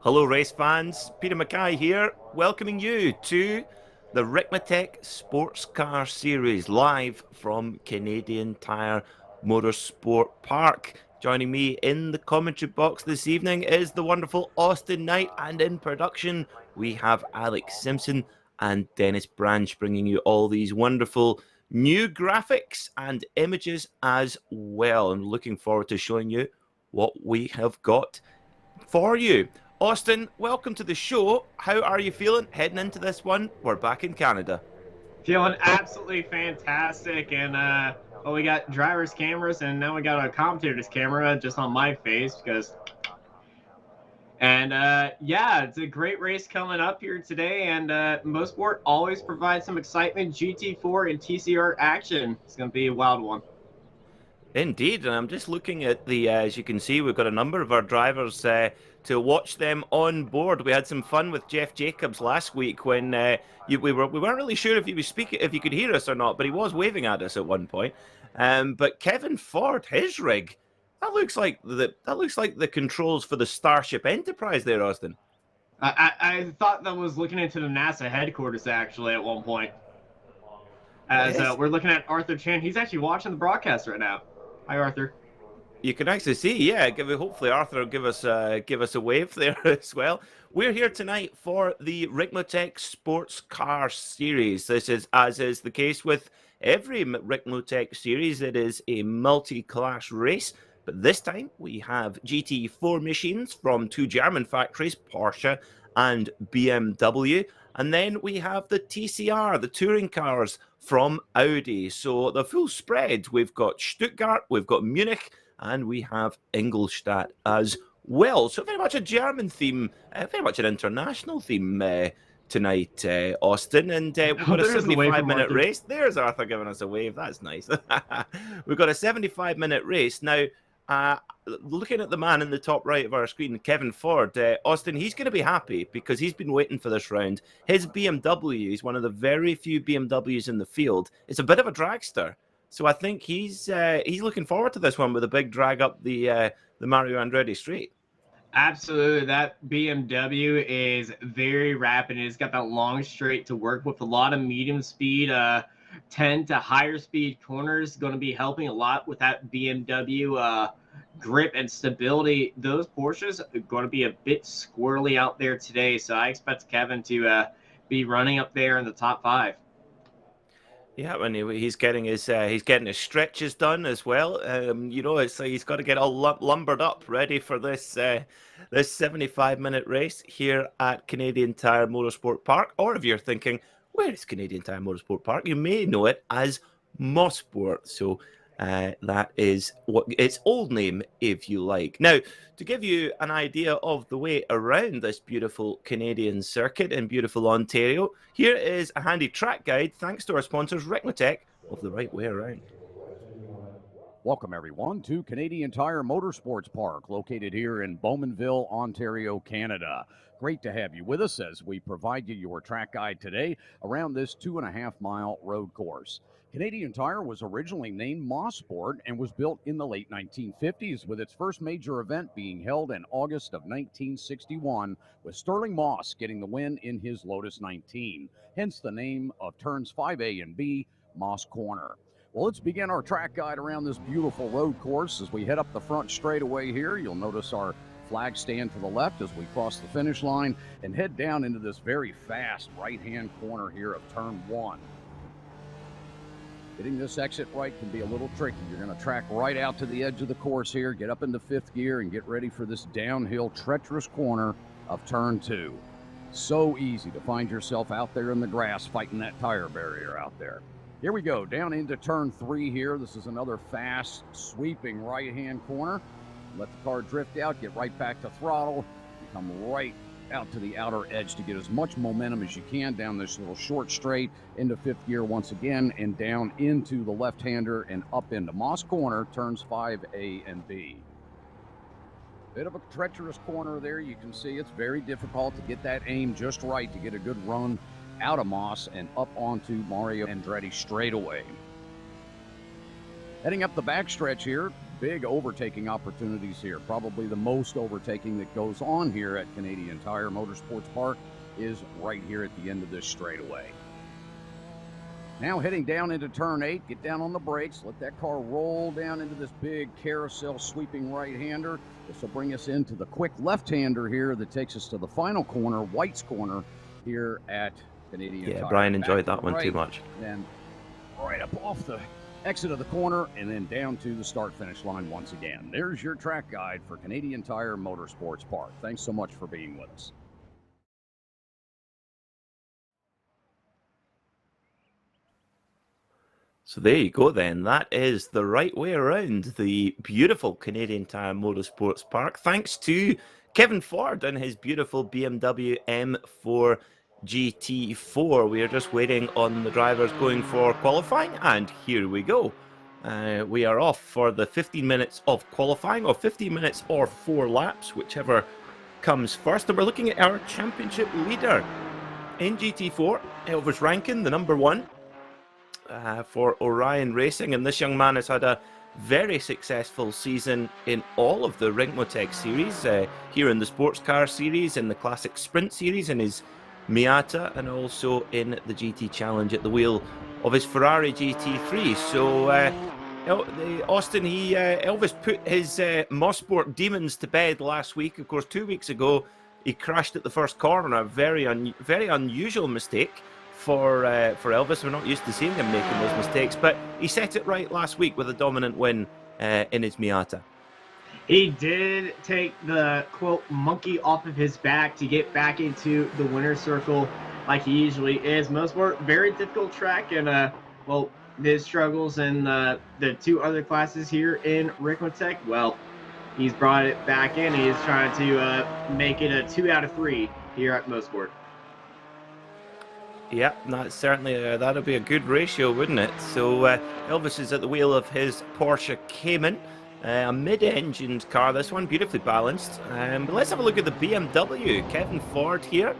Hello, race fans. Peter Mackay here, welcoming you to the Ricmotech SportsCar Series live from Canadian Tire Motorsport Park. Joining me in the commentary box this evening is the wonderful Austin Knight, and in production we have Alex Simpson and Dennis Branch bringing you all these wonderful new graphics and images as well. I'm looking forward to showing you what we have got for you. Austin, welcome to the show. How are you feeling heading into this one? We're back in Canada. Feeling absolutely fantastic, and we got driver's cameras, and now we got a commentator's camera just on my face yeah, it's a great race coming up here today, and Mosport always provides some excitement. GT4 and TCR action. It's going to be a wild one. Indeed, and I'm just looking at the, as you can see, we've got a number of our drivers to watch them on board. We had some fun with Jeff Jacobs last week when we weren't really sure if he was speaking, if he could hear us or not, but he was waving at us at one point. But Kevin Ford, his rig, that looks like the controls for the Starship Enterprise there, Austin. I thought that was looking into the NASA headquarters actually at one point. As we're looking at Arthur Chan, he's actually watching the broadcast right now. Hi, Arthur. You can actually see, yeah. Hopefully, Arthur will give us a wave there as well. We're here tonight for the Ricmotech Sports Car Series. This is, as is the case with every Ricmotech series, it is a multi-class race. But this time we have GT4 machines from two German factories, Porsche and BMW. And then we have the TCR, the touring cars from Audi. So the full spread, we've got Stuttgart, we've got Munich, and we have Ingolstadt as well. So very much a German theme, very much an international theme tonight, Austin. And we've got a 75-minute race. There's Arthur giving us a wave. That's nice. We've got a 75-minute race. Now, looking at the man in the top right of our screen, Kevin Ford, Austin, he's going to be happy because he's been waiting for this round. His BMW is one of the very few BMWs in the field. It's a bit of a dragster, so I think he's looking forward to this one with a big drag up the Mario Andretti Straight. Absolutely, that BMW is very rapid. It's got that long straight to work with, a lot of medium speed. 10 to higher speed corners going to be helping a lot with that BMW grip and stability. Those Porsches are going to be a bit squirrely out there today, so I expect Kevin to be running up there in the top 5. Yeah, and he's getting his stretches done as well. It's he's got to get all lumbered up, ready for this 75-minute race here at Canadian Tire Motorsport Park. Or if you're thinking, where is Canadian Tire Motorsport Park? You may know it as Mosport. So that is what its old name, if you like. Now, to give you an idea of the way around this beautiful Canadian circuit in beautiful Ontario, here is a handy track guide, thanks to our sponsors, Ricmotech, of the right way around. Welcome, everyone, to Canadian Tire Motorsports Park, located here in Bowmanville, Ontario, Canada. Great to have you with us as we provide you your track guide today around this 2.5-mile road course. Canadian Tire was originally named Mosport and was built in the late 1950s, with its first major event being held in August of 1961, with Sterling Moss getting the win in his Lotus 19, hence the name of turns 5A and B, Moss Corner. Well, let's begin our track guide around this beautiful road course. As we head up the front straightaway here, you'll notice our flag stand to the left as we cross the finish line and head down into this very fast right-hand corner here of turn 1. Getting this exit right can be a little tricky. You're going to track right out to the edge of the course here, get up into 5th gear, and get ready for this downhill treacherous corner of turn 2. So easy to find yourself out there in the grass fighting that tire barrier out there. Here we go, down into turn 3 here. This is another fast, sweeping right-hand corner. Let the car drift out, get right back to throttle, and come right out to the outer edge to get as much momentum as you can down this little short straight into 5th gear once again, and down into the left-hander and up into Moss Corner, turns 5A and B. Bit of a treacherous corner there. You can see it's very difficult to get that aim just right to get a good run out of Moss and up onto Mario Andretti straightaway. Heading up the backstretch here, big overtaking opportunities here. Probably the most overtaking that goes on here at Canadian Tire Motorsports Park is right here at the end of this straightaway. Now heading down into turn 8, get down on the brakes, let that car roll down into this big carousel sweeping right-hander. This will bring us into the quick left-hander here that takes us to the final corner, White's corner, here at Canadian Tire. Yeah, Brian enjoyed that one too much. Then right up off the exit of the corner and then down to the start-finish line once again. There's your track guide for Canadian Tire Motorsports Park. Thanks so much for being with us. So there you go then. That is the right way around the beautiful Canadian Tire Motorsports Park. Thanks to Kevin Ford and his beautiful BMW M4 GT4. We are just waiting on the drivers going for qualifying, and here we go. We are off for the 15 minutes of qualifying, or 15 minutes or 4 laps, whichever comes first. And we're looking at our championship leader in GT4, Elvis Rankin, the number 1. For Orion Racing, and this young man has had a very successful season in all of the Ricmotech series, here in the Sports Car series, in the Classic Sprint series, in his Miata, and also in the GT Challenge at the wheel of his Ferrari GT3. So Austin, Elvis put his Mosport demons to bed last week. Of course, 2 weeks ago he crashed at the first corner, a very unusual mistake for Elvis. We're not used to seeing him making those mistakes, but he set it right last week with a dominant win in his Miata. He did take the, quote, monkey off of his back to get back into the winner's circle like he usually is. Mosport, very difficult track, and, well, his struggles in the 2 other classes here in Ricmotech, well, he's brought it back in. He's trying to make it a 2 out of 3 here at Mosport. Yeah, that's certainly that'll be a good ratio, wouldn't it? So Elvis is at the wheel of his Porsche Cayman, a mid-engined car. This one beautifully balanced. But let's have a look at the BMW. Kevin Ford here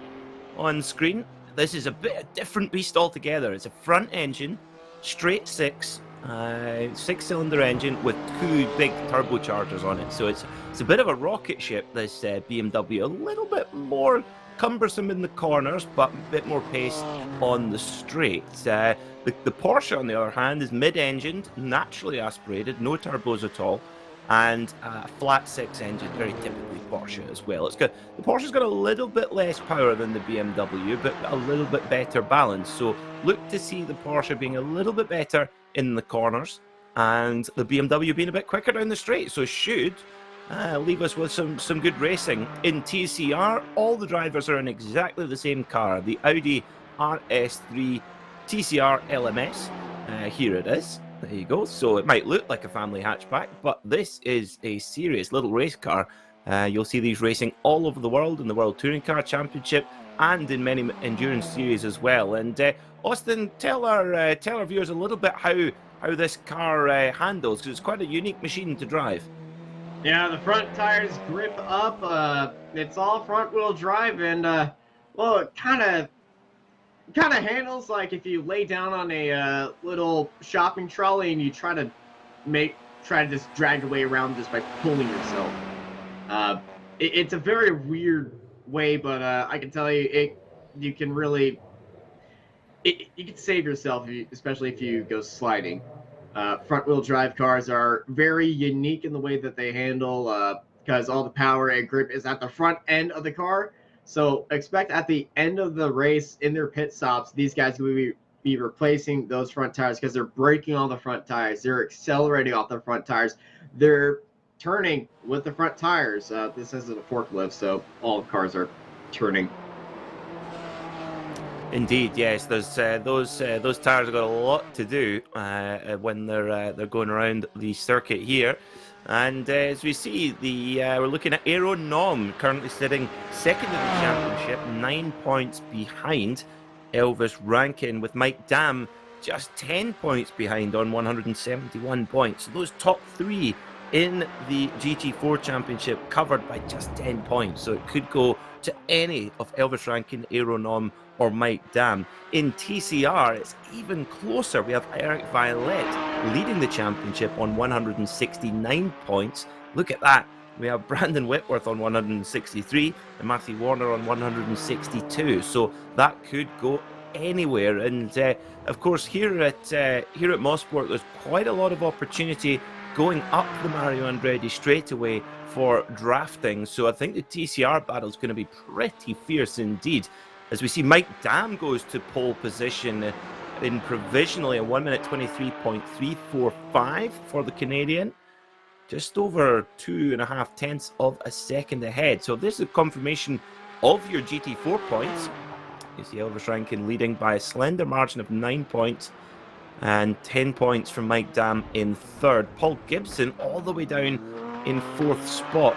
on screen. This is a bit a different beast altogether. It's a front engine, straight 6-cylinder engine with 2 big turbochargers on it. So it's a bit of a rocket ship, this BMW. A little bit more cumbersome in the corners, but a bit more pace on the straights. The Porsche, on the other hand, is mid-engined, naturally aspirated, no turbos at all, and a flat 6 engine, very typically Porsche as well. The Porsche's got a little bit less power than the BMW, but a little bit better balance. So look to see the Porsche being a little bit better in the corners, and the BMW being a bit quicker down the straight. So should leave us with some good racing. In TCR, all the drivers are in exactly the same car, the Audi RS3 TCR LMS. Here it is. There you go. So it might look like a family hatchback, but this is a serious little race car. You'll see these racing all over the world in the World Touring Car Championship and in many endurance series as well. And Austin, tell our viewers a little bit how this car handles, because it's quite a unique machine to drive. Yeah, the front tires grip up. It's all front-wheel drive, and well, it kind of handles like if you lay down on a little shopping trolley and you try to just drag your way around just by pulling yourself. It's a very weird way, but I can tell you, you can save yourself, especially if you go sliding. Front-wheel drive cars are very unique in the way that they handle, because all the power and grip is at the front end of the car. So expect at the end of the race, in their pit stops, these guys will be replacing those front tires, because they're breaking all the front tires. They're accelerating off the front tires. They're turning with the front tires. This isn't a forklift, so all cars are turning. Indeed, yes. Those tires have got a lot to do when they're going around the circuit here. And as we see, we're looking at Aero Nom currently sitting second in the championship, 9 points behind Elvis Rankin, with Mike Dam just 10 points behind on 171 points. So those top 3 in the GT4 Championship covered by just 10 points. So it could go to any of Elvis Rankin, Aeronom, or Mike Dam. In TCR, it's even closer. We have Eric Violet leading the championship on 169 points. Look at that. We have Brandon Whitworth on 163 and Matthew Warner on 162. So that could go anywhere. And of course, here at Mosport, there's quite a lot of opportunity going up the Mario Andretti straightaway for drafting. So I think the TCR battle is going to be pretty fierce indeed. As we see, Mike Dam goes to pole position in provisionally a 1 minute 23.345 for the Canadian. Just over 2.5 tenths of a second ahead. So this is a confirmation of your GT4 points. You see Elvis Rankin leading by a slender margin of 9 points and 10 points from Mike Dam in third. Paul Gibson all the way down in fourth spot,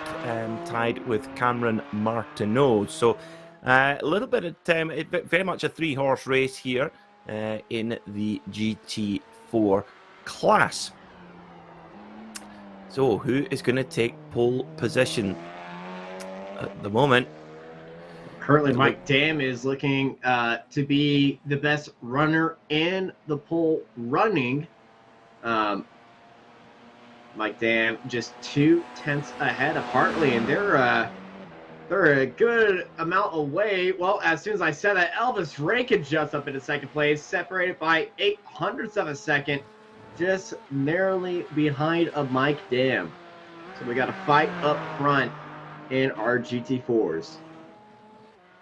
tied with Cameron Martineau. So a little bit of time, very much a 3-horse race here in the GT4 class. So who is going to take pole position at the moment? Currently, Mike Dam is looking to be the best runner in the pole running. Mike Dam just 2 tenths ahead of Hartley, and they're a good amount away. Well, as soon as I said that, Elvis Rankin jumps up into second place, separated by 0.08 of a second, just narrowly behind of Mike Dam. So we got a fight up front in our GT4s.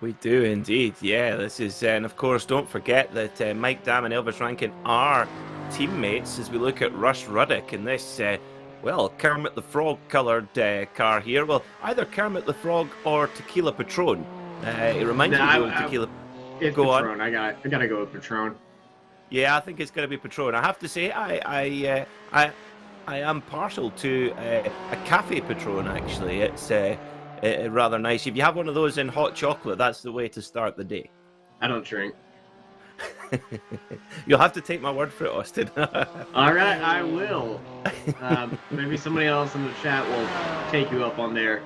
We do indeed, yeah. This is, and of course, don't forget that Mike Dam and Elvis Rankin are teammates as we look at Russ Ruddick in this, well, Kermit the Frog coloured car here. Well, either Kermit the Frog or Tequila Patron. It reminds me of Tequila. It's go Patron. on. I gotta go with Patron. Yeah, I think it's going to be Patron. I have to say, I am partial to a Cafe Patron. Actually, it's rather nice. If you have one of those in hot chocolate, that's the way to start the day. I don't drink. You'll have to take my word for it, Austin. All right, I will. Maybe somebody else in the chat will take you up on there.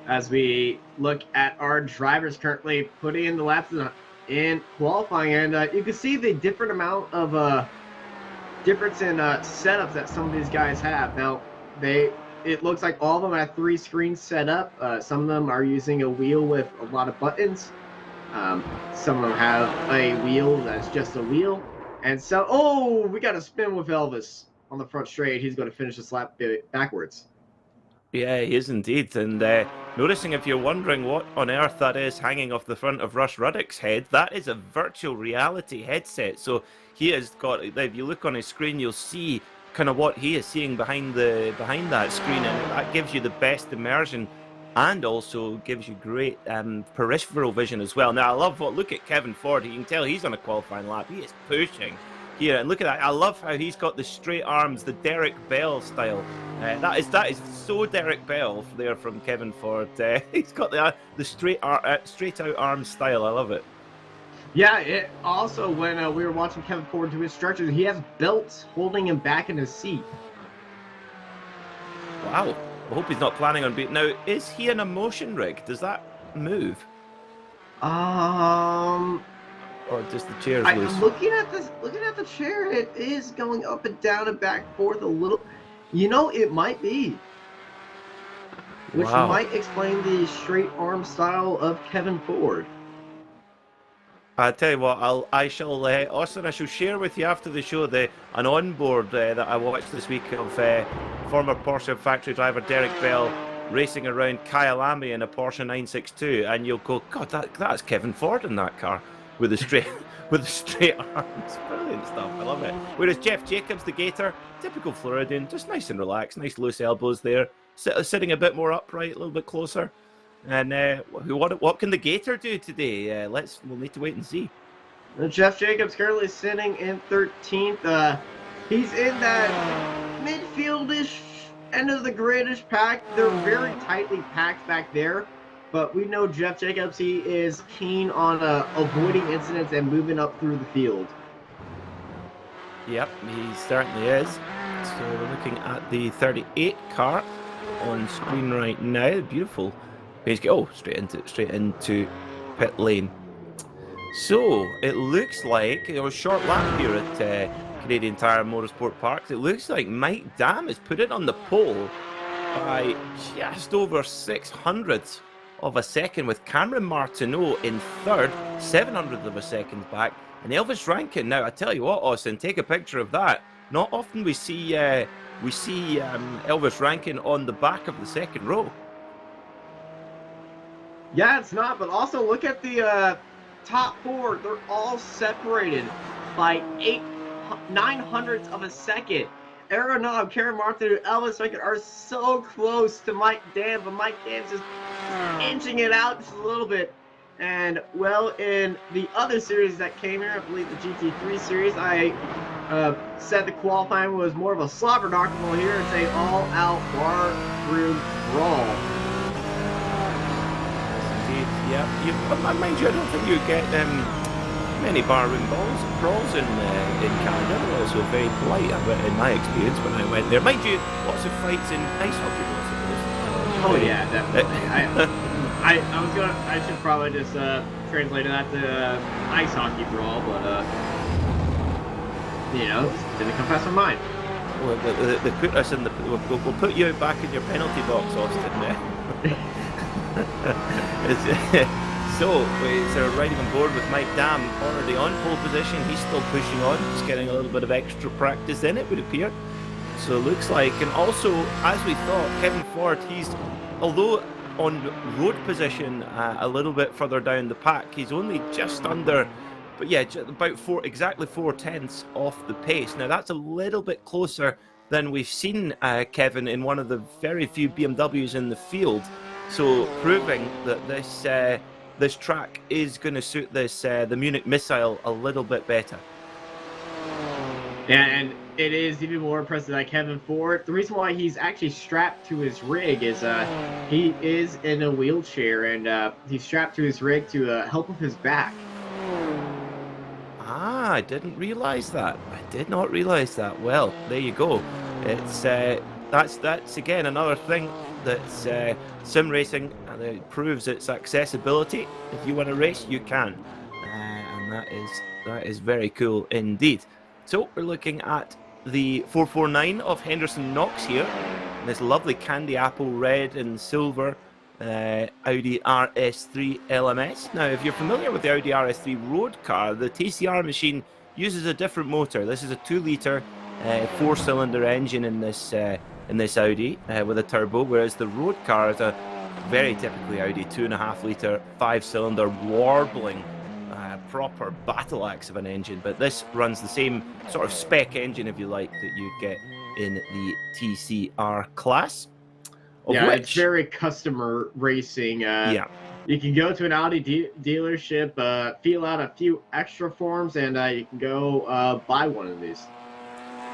As we look at our drivers currently putting in the laps in qualifying, and you can see the different amount of difference in setups that some of these guys have. Now, it looks like all of them have 3 screens set up. Some of them are using a wheel with a lot of buttons. Some of them have a wheel that's just a wheel. And so, oh, we got a spin with Elvis on the front straight. He's going to finish this lap backwards. Yeah, he is indeed. And noticing, if you're wondering what on earth that is hanging off the front of Russ Ruddick's head, that is a virtual reality headset. So he has got, if you look on his screen, you'll see kind of what he is seeing behind that screen, and that gives you the best immersion and also gives you great peripheral vision as well. Now, I love look at Kevin Ford. You can tell he's on a qualifying lap. He is pushing here, and look at that. I love how he's got the straight arms, the Derek Bell style. That is so Derek Bell there from Kevin Ford. He's got the straight out arm style. I love it. Yeah, it also, when we were watching Kevin Ford do his stretches, he has belts holding him back in his seat. Wow. I hope he's not planning on being... Now, is he in a motion rig? Does that move? Or just the chair's loose? Looking at the chair, it is going up and down and back forth a little. You know, it might be. Which might explain the straight arm style of Kevin Ford. I tell you what, Austin, I shall share with you after the show an onboard that I watched this week of former Porsche factory driver Derek Bell racing around Kyalami in a Porsche 962, and you'll go, God, that's Kevin Ford in that car with the straight arms. Brilliant stuff. I love it. Whereas Jeff Jacobs, the Gator, typical Floridian, just nice and relaxed, nice loose elbows there, sitting a bit more upright, a little bit closer. And what can the Gator do today? We'll need to wait and see. Jeff Jacobs currently sitting in 13th. He's in that midfieldish end of the gridish pack. They're very tightly packed back there, but we know Jeff Jacobs, he is keen on avoiding incidents and moving up through the field. Yep, he certainly is. So we're looking at the 38 car on screen right now. Beautiful. Oh, straight into pit lane. So it looks like a short lap here at Canadian Tire Motorsport Parks. It looks like Mike Dam has put it on the pole by just over 600ths of a second, with Cameron Martineau in third, 700th of a second back, and Elvis Rankin. Now I tell you what, Austin, take a picture of that. Not often we see Elvis Rankin on the back of the second row. Yeah, it's not, but also look at the top four. They're all separated by 900ths of a second. Aeronaut, Karen Martin, and Elvis Rankin are so close to Mike Dam, but Mike Dam's just inching it out just a little bit. And, well, in the other series that came here, I believe the GT3 series, I said the qualifying was more of a slobber knocker. Well, here it's a all-out bar room brawl. Indeed, yeah. Mind you, I don't think you get many barroom brawls in Canada. They're also very polite, in my experience when I went there. Mind you, lots of fights in ice hockey, I suppose. Oh yeah, definitely. I should probably just translate that to ice hockey brawl, but you know, just didn't come past my mind. Well, they put us in the. We'll put you back in your penalty box, Austin. So riding on board with Mike Dam already on pole position. He's still pushing on, just getting a little bit of extra practice in, it would appear. So it looks like, and also, as we thought, Kevin Ford, he's, although on road position a little bit further down the pack, he's only just under, but yeah, about exactly 4/10ths off the pace. Now that's a little bit closer than we've seen Kevin in one of the very few BMWs in the field. So proving that this track is going to suit this the Munich Missile a little bit better. Yeah, and it is even more impressive that Kevin Ford, the reason why he's actually strapped to his rig is he is in a wheelchair, and he's strapped to his rig to help with his back. Ah, I didn't realize that. I did not realize that. Well, there you go. It's that's again another thing that's sim racing, and it proves its accessibility. If you want to race, you can, and that is very cool indeed. So we're looking at the 449 of Henderson Knox here, and this lovely candy apple red and silver Audi RS3 LMS. Now, if you're familiar with the Audi RS3 road car, the TCR machine uses a different motor. This is a 2-litre 4-cylinder engine in this Audi with a turbo, whereas the road car is a very typically Audi 2.5-litre 5-cylinder warbling proper battle axe of an engine. But this runs the same sort of spec engine, if you like, that you get in the TCR class. Yeah, it's very customer racing. Yeah. You can go to an Audi dealership, fill out a few extra forms, and you can go buy one of these.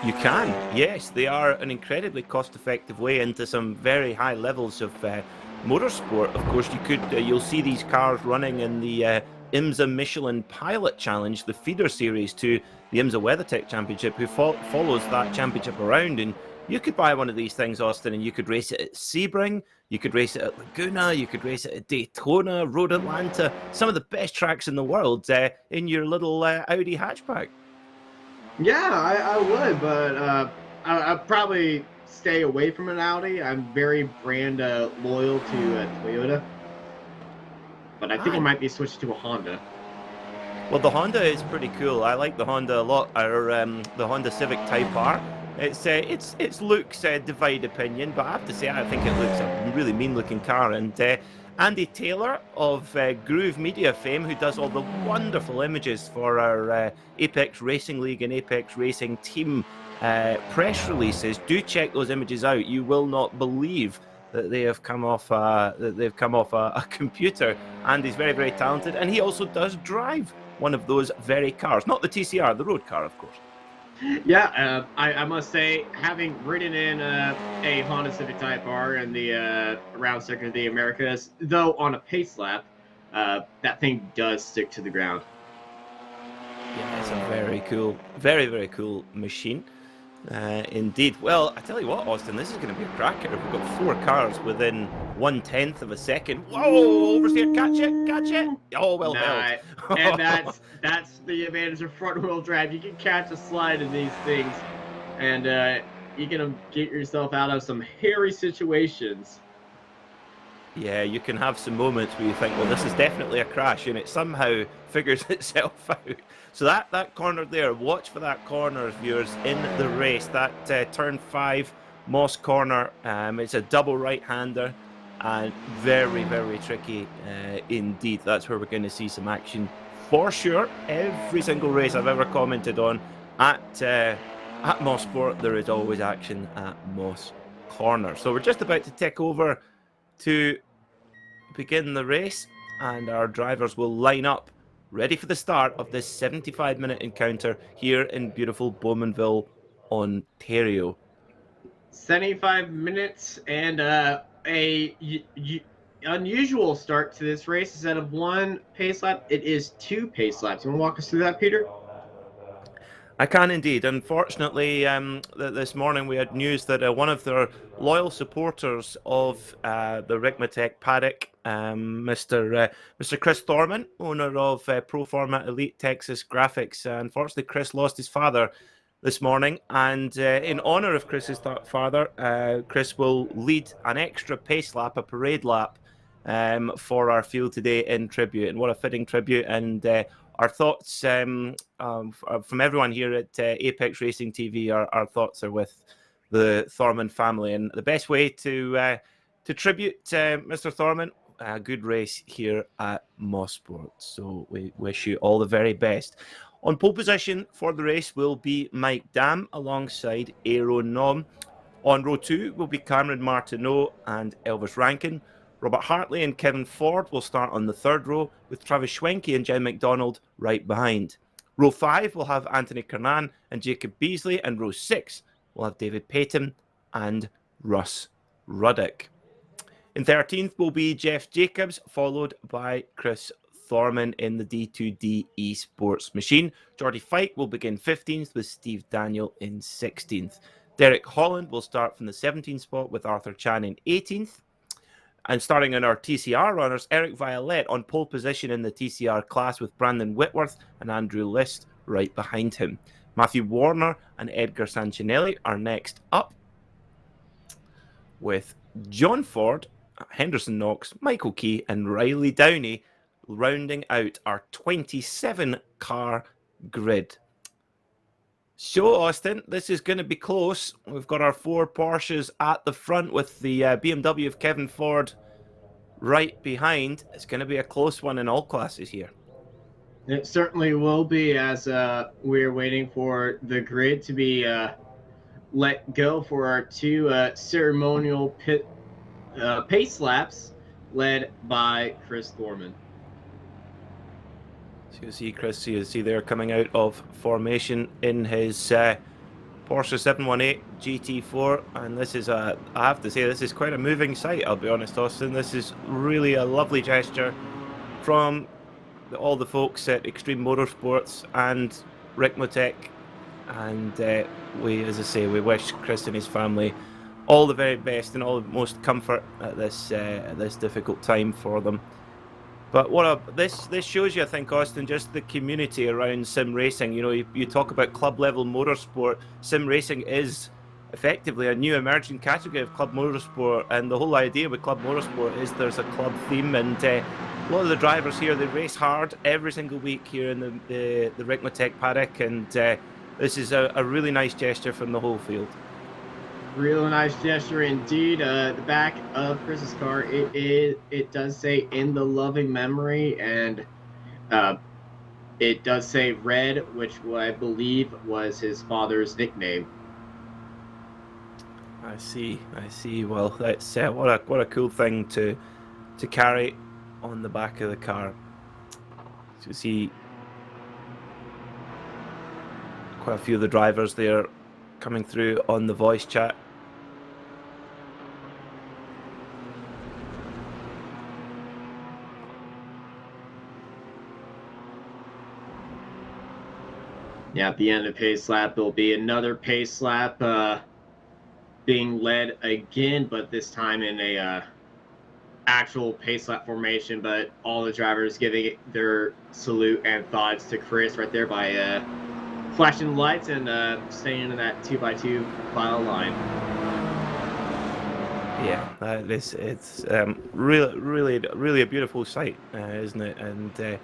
You can, yes. They are an incredibly cost-effective way into some very high levels of motorsport. Of course, you'll see these cars running in the IMSA Michelin Pilot Challenge, the feeder series to the IMSA WeatherTech Championship, who follows that championship around. And you could buy one of these things, Austin, and you could race it at Sebring, you could race it at Laguna, you could race it at Daytona, Road Atlanta, some of the best tracks in the world in your little Audi hatchback. Yeah, I would, but I'd probably stay away from an Audi. I'm very brand loyal to Toyota. But I think I might be switched to a Honda. Well, the Honda is pretty cool. I like the Honda a lot. The Honda Civic Type R. Its looks divide opinion, but I have to say I think it looks a really mean-looking car. And Andy Taylor of Groove Media fame, who does all the wonderful images for our Apex Racing League and Apex Racing team press releases, do check those images out. You will not believe that they have come off a computer. Andy's very, very talented, and he also does drive one of those very cars, not the TCR, the road car, of course. Yeah, I must say, having ridden in a Honda Civic Type R in the around Circuit of the Americas, though on a pace lap, that thing does stick to the ground. Yeah, it's a very cool, very, very cool machine. Indeed. Well, I tell you what, Austin, this is going to be a cracker. We've got 4 cars within 1/10 of a second. Whoa, oversteer, catch it, catch it. Oh, well Nah, held. and that's the advantage of front-wheel drive. You can catch a slide in these things, and you can get yourself out of some hairy situations. Yeah, you can have some moments where you think, well, this is definitely a crash, and it somehow figures itself out. So that corner there, watch for that corner, viewers, in the race. That turn 5 Moss corner, it's a double right-hander, and very, very tricky indeed. That's where we're going to see some action for sure. Every single race I've ever commented on at Mosport, there is always action at Moss corner. So we're just about to tick over to begin the race, and our drivers will line up ready for the start of this 75-minute encounter here in beautiful Bowmanville, Ontario. 75 minutes and unusual start to this race. Instead of 1 pace lap, it is 2 pace laps. You want to walk us through that, Peter? I can indeed. Unfortunately, this morning we had news that one of their loyal supporters of the Ricmotech paddock, Mr. Chris Thorman, owner of Proforma Elite Texas Graphics, unfortunately Chris lost his father this morning, and in honour of Chris's father, Chris will lead an extra pace lap, a parade lap, for our field today in tribute. And what a fitting tribute. And our thoughts from everyone here at Apex Racing TV, our thoughts are with the Thorman family. And the best way to tribute Mr. Thorman, a good race here at Mosport. So we wish you all the very best. On pole position for the race will be Mike Dam alongside Aero Nom. On row 2 will be Cameron Martineau and Elvis Rankin. Robert Hartley and Kevin Ford will start on the 3rd row, with Travis Schwenke and Jen McDonald right behind. Row 5 will have Anthony Kernan and Jacob Beasley, and row 6 will have David Payton and Russ Ruddock. In 13th will be Jeff Jacobs, followed by Chris Thorman in the D2D Esports machine. Jordy Fike will begin 15th, with Steve Daniel in 16th. Derek Holland will start from the 17th spot, with Arthur Chan in 18th. And starting in our TCR runners, Eric Violette on pole position in the TCR class, with Brandon Whitworth and Andrew List right behind him. Matthew Warner and Edgar Sancinelli are next up, with John Ford, Henderson Knox, Michael Key and Riley Downey rounding out our 27-car grid. So, Austin, this is going to be close. We've got our 4 Porsches at the front, with the BMW of Kevin Ford right behind. It's going to be a close one in all classes here. It certainly will be, as we're waiting for the grid to be let go for our 2 ceremonial pace laps led by Chris Thorman. So you see Chris, you see there coming out of formation in his Porsche 718 GT4, and this is I have to say, this is quite a moving sight, I'll be honest, Austin. This is really a lovely gesture from all the folks at Extreme Motorsports and Ricmotech, and we, as I say, we wish Chris and his family all the very best and all the most comfort at this difficult time for them. But this shows you, I think, Austin, just the community around sim racing. You know, you talk about club level motorsport. Sim racing is effectively a new emerging category of club motorsport, and the whole idea with club motorsport is there's a club theme, and a lot of the drivers here, they race hard every single week here in the Ricmotech paddock, and this is a really nice gesture from the whole field. Real nice gesture indeed. The back of Chris's car, it does say "in the loving memory," and it does say Red, which I believe was his father's nickname. I see. Well, that's what a cool thing to carry on the back of the car. So you see quite a few of the drivers there coming through on the voice chat. Yeah, at the end of pace lap, there'll be another pace lap being led again, but this time in a actual pace lap formation. But all the drivers giving their salute and thoughts to Chris right there by flashing lights and staying in that 2x2 final line. Yeah, it's really a beautiful sight, isn't it? And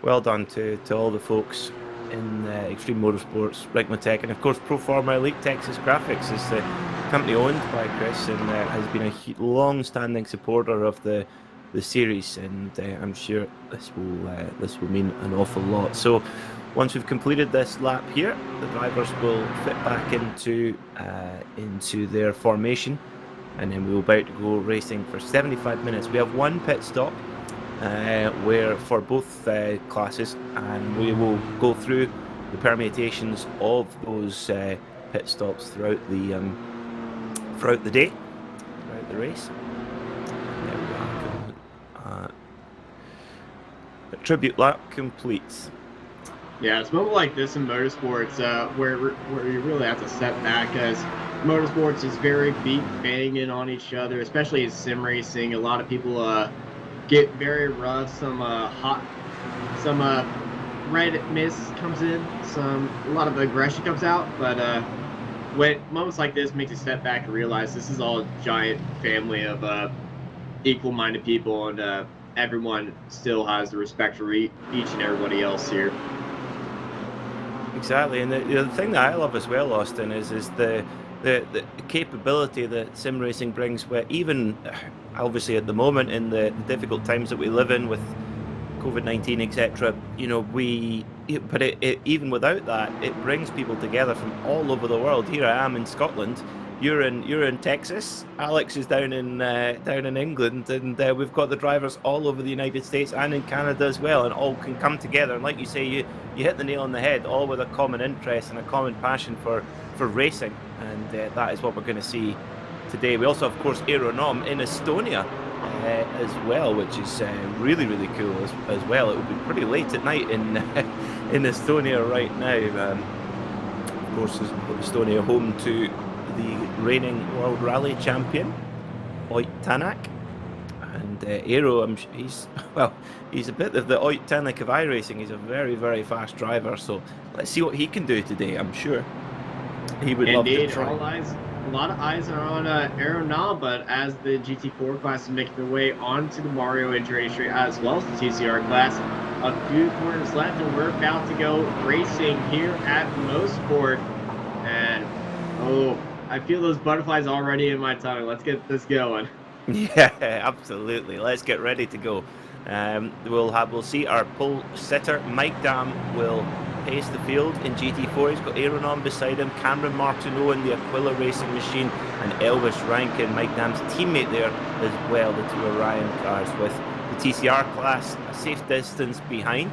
well done to all the folks in Extreme Motorsports, Ricmotech, and of course Proforma Elite Texas Graphics is the company owned by Chris and has been a long-standing supporter of the series, and I'm sure this will mean an awful lot. So once we've completed this lap here, the drivers will fit back into their formation, and then we're about to go racing for 75 minutes. We have one pit stop where for both classes, and we will go through the permutations of those pit stops throughout the day, throughout the race. There we are. A tribute lap complete. Yeah, it's a moment like this in motorsports where you really have to step back, because motorsports is very beat banging on each other, especially in sim racing. A lot of people get very rough. Some red mist comes in. A lot of aggression comes out. But when moments like this makes you step back and realize this is all a giant family of equal-minded people, and everyone still has the respect for each and everybody else here. Exactly, and the thing that I love as well, Austin, is the capability that sim racing brings, where even obviously at the moment in the difficult times that we live in with COVID-19, etc., but even without that, it brings people together from all over the world. Here I am in Scotland. You're in Texas. Alex is down in England, and we've got the drivers all over the United States and in Canada as well, and all can come together. And like you say, you hit the nail on the head, all with a common interest and a common passion for racing, and that is what we're going to see today. We also have, of course, Aeronom in Estonia as well, which is really cool as well. It will be pretty late at night in Estonia right now. Of course, Estonia home to the reigning World Rally champion, Ott Tänak, and Aero. He's a bit of the Ott Tänak of iRacing. He's a very fast driver. So let's see what he can do today. I'm sure he would love to try. A lot of eyes are on Aeronom, but as the GT4 class is making their way onto the Mario Andretti Straight as well as the TCR class, a few corners left, and we're about to go racing here at Mosport. And I feel those butterflies already in my tummy. Let's get this going. Yeah, absolutely. Let's get ready to go. We'll see our pole sitter Mike Dam will pace the field in GT4. He's got Aeronom beside him, Cameron Martineau in the Aquila Racing Machine, and Elvis Rankin, Mike Dam's teammate there as well, the two Orion cars, with the TCR class a safe distance behind,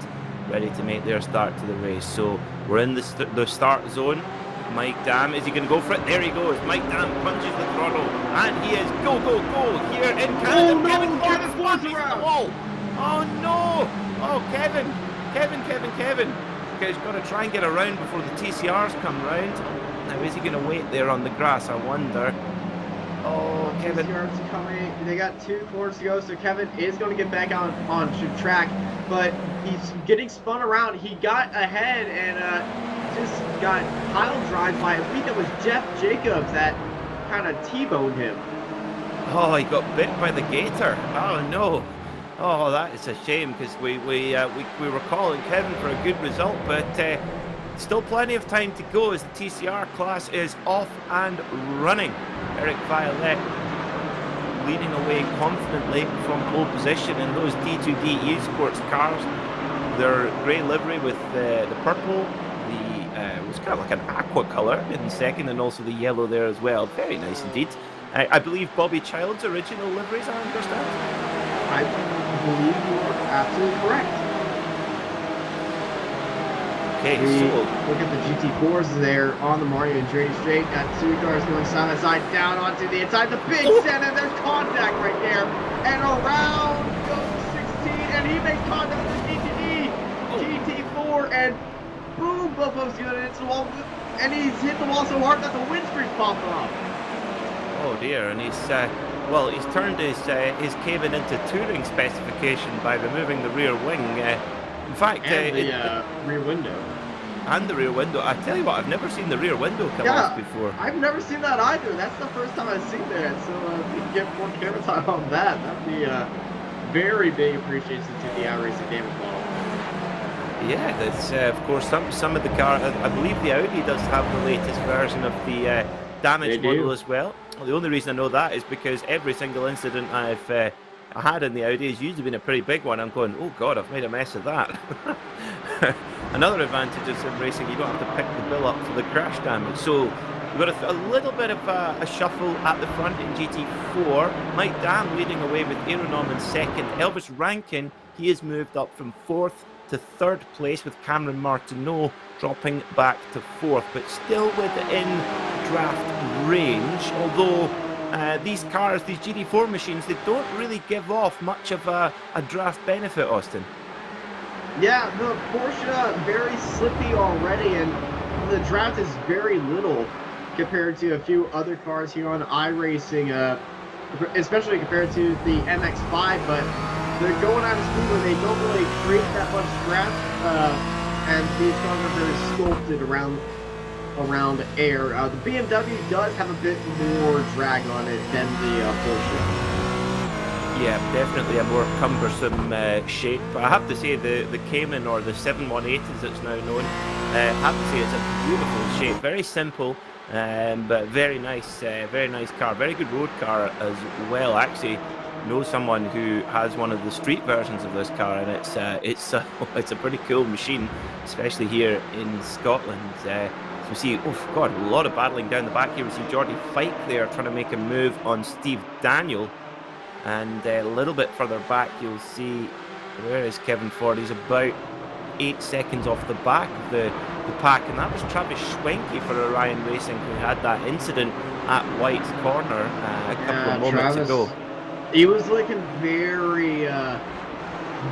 ready to make their start to the race. So we're in the start zone. Mike Dam, is he going to go for it? There he goes. Mike Dam punches the throttle, and he is go here in Canada. Oh, no, Kevin Kevin the wall. Oh no! Oh, Kevin! He's got to try and get around before the TCRs come round. Now, is he going to wait there on the grass? I wonder. Oh, Kevin. TCRs coming. They got 2 corners to go, so Kevin is going to get back on track, but he's getting spun around. He got ahead and just got pile drive by, I think it was Jeff Jacobs that kind of T-boned him. Oh, he got bit by the gator. Oh no. Oh, that is a shame, because we were calling Kevin for a good result, but still plenty of time to go as the TCR class is off and running. Eric Violet leading away confidently from pole position in those D2D Esports cars. Their grey livery with the purple, it was kind of like an aqua colour in second, and also the yellow there as well. Very nice indeed. I believe Bobby Child's original liveries, I understand. I believe you are absolutely correct. Okay, so look at the GT4s there on the Mario Andretti Straight. Got 2 cars going side by side down onto the inside. The big set, and there's contact right there. And around goes 16, and he makes contact with the GT4, and boom, both of them going into the wall, and he's hit the wall so hard that the windscreen popped off. Oh dear, and he's well, he's turned his cabin into touring specification by removing the rear wing. In fact, and the rear window. And the rear window. I tell you what, I've never seen the rear window come off before. I've never seen that either. That's the first time I've seen that. So if we can get more camera time on that, that'd be very big appreciation to the iRacing Gaming model. Yeah, that's of course some of the car. I believe the Audi does have the latest version of the damaged model as well. The only reason I know that is because every single incident I've had in the Audi has usually been a pretty big one. I'm going, oh god, I've made a mess of that. Another advantage of sim racing, you don't have to pick the bill up for the crash damage. So we've got a little bit of a shuffle at the front in GT4. Mike Dam leading away with Aeronom in second. Elvis Rankin, he has moved up from 4th to 3rd place, with Cameron Martineau dropping back to 4th, but still within draft range. Although these cars, these GT4 machines, they don't really give off much of a draft benefit, Austin. Yeah, the Porsche very slippy already, and the draft is very little compared to a few other cars here on iRacing, especially compared to the MX-5, but they're going out of speed where they don't really create that much draft, and these cars are very sculpted around air. The BMW does have a bit more drag on it than the Porsche. Yeah, definitely a more cumbersome shape. But I have to say the Cayman, or the 718 as it's now known, I have to say it's a beautiful shape. Very simple, but very nice car. Very good road car as well. I actually know someone who has one of the street versions of this car, and it's a pretty cool machine, especially here in Scotland. So we see, oh god, a lot of battling down the back here. We see Jordy Fike there trying to make a move on Steve Daniel. And a little bit further back, you'll see, where is Kevin Ford? He's about 8 seconds off the back of the pack, and that was Travis Schwenke for Orion Racing, who had that incident at White's Corner a couple of moments ago. He was looking very,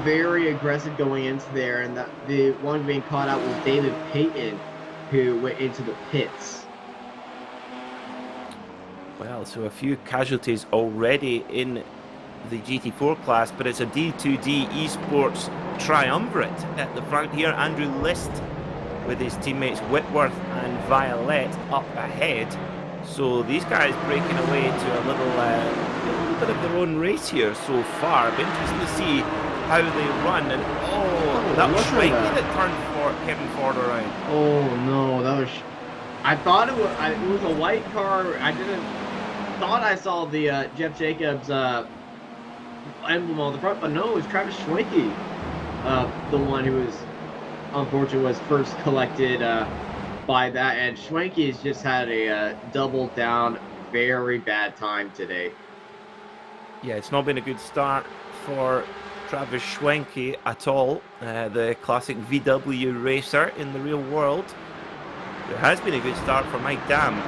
very aggressive going into there, and the one being caught out was David Payton, who went into the pits. Well, so a few casualties already in the GT4 class, but it's a D2D Esports triumvirate at the front here. Andrew List with his teammates Whitworth and Violet up ahead. So these guys breaking away to a little bit of their own race here so far. It'll be interesting to see how they run. And that was Schwenke that turned for Kevin Ford around. Oh no, that was. I thought it was a white car. I thought I saw the Jeff Jacobs emblem on the front, but no, it was Travis Schwenke, the one who was unfortunately was first collected by that, and Schwenke has just had a double down, very bad time today. Yeah, it's not been a good start for Travis Schwenke at all, the classic VW racer in the real world. It has been a good start for Mike Dam,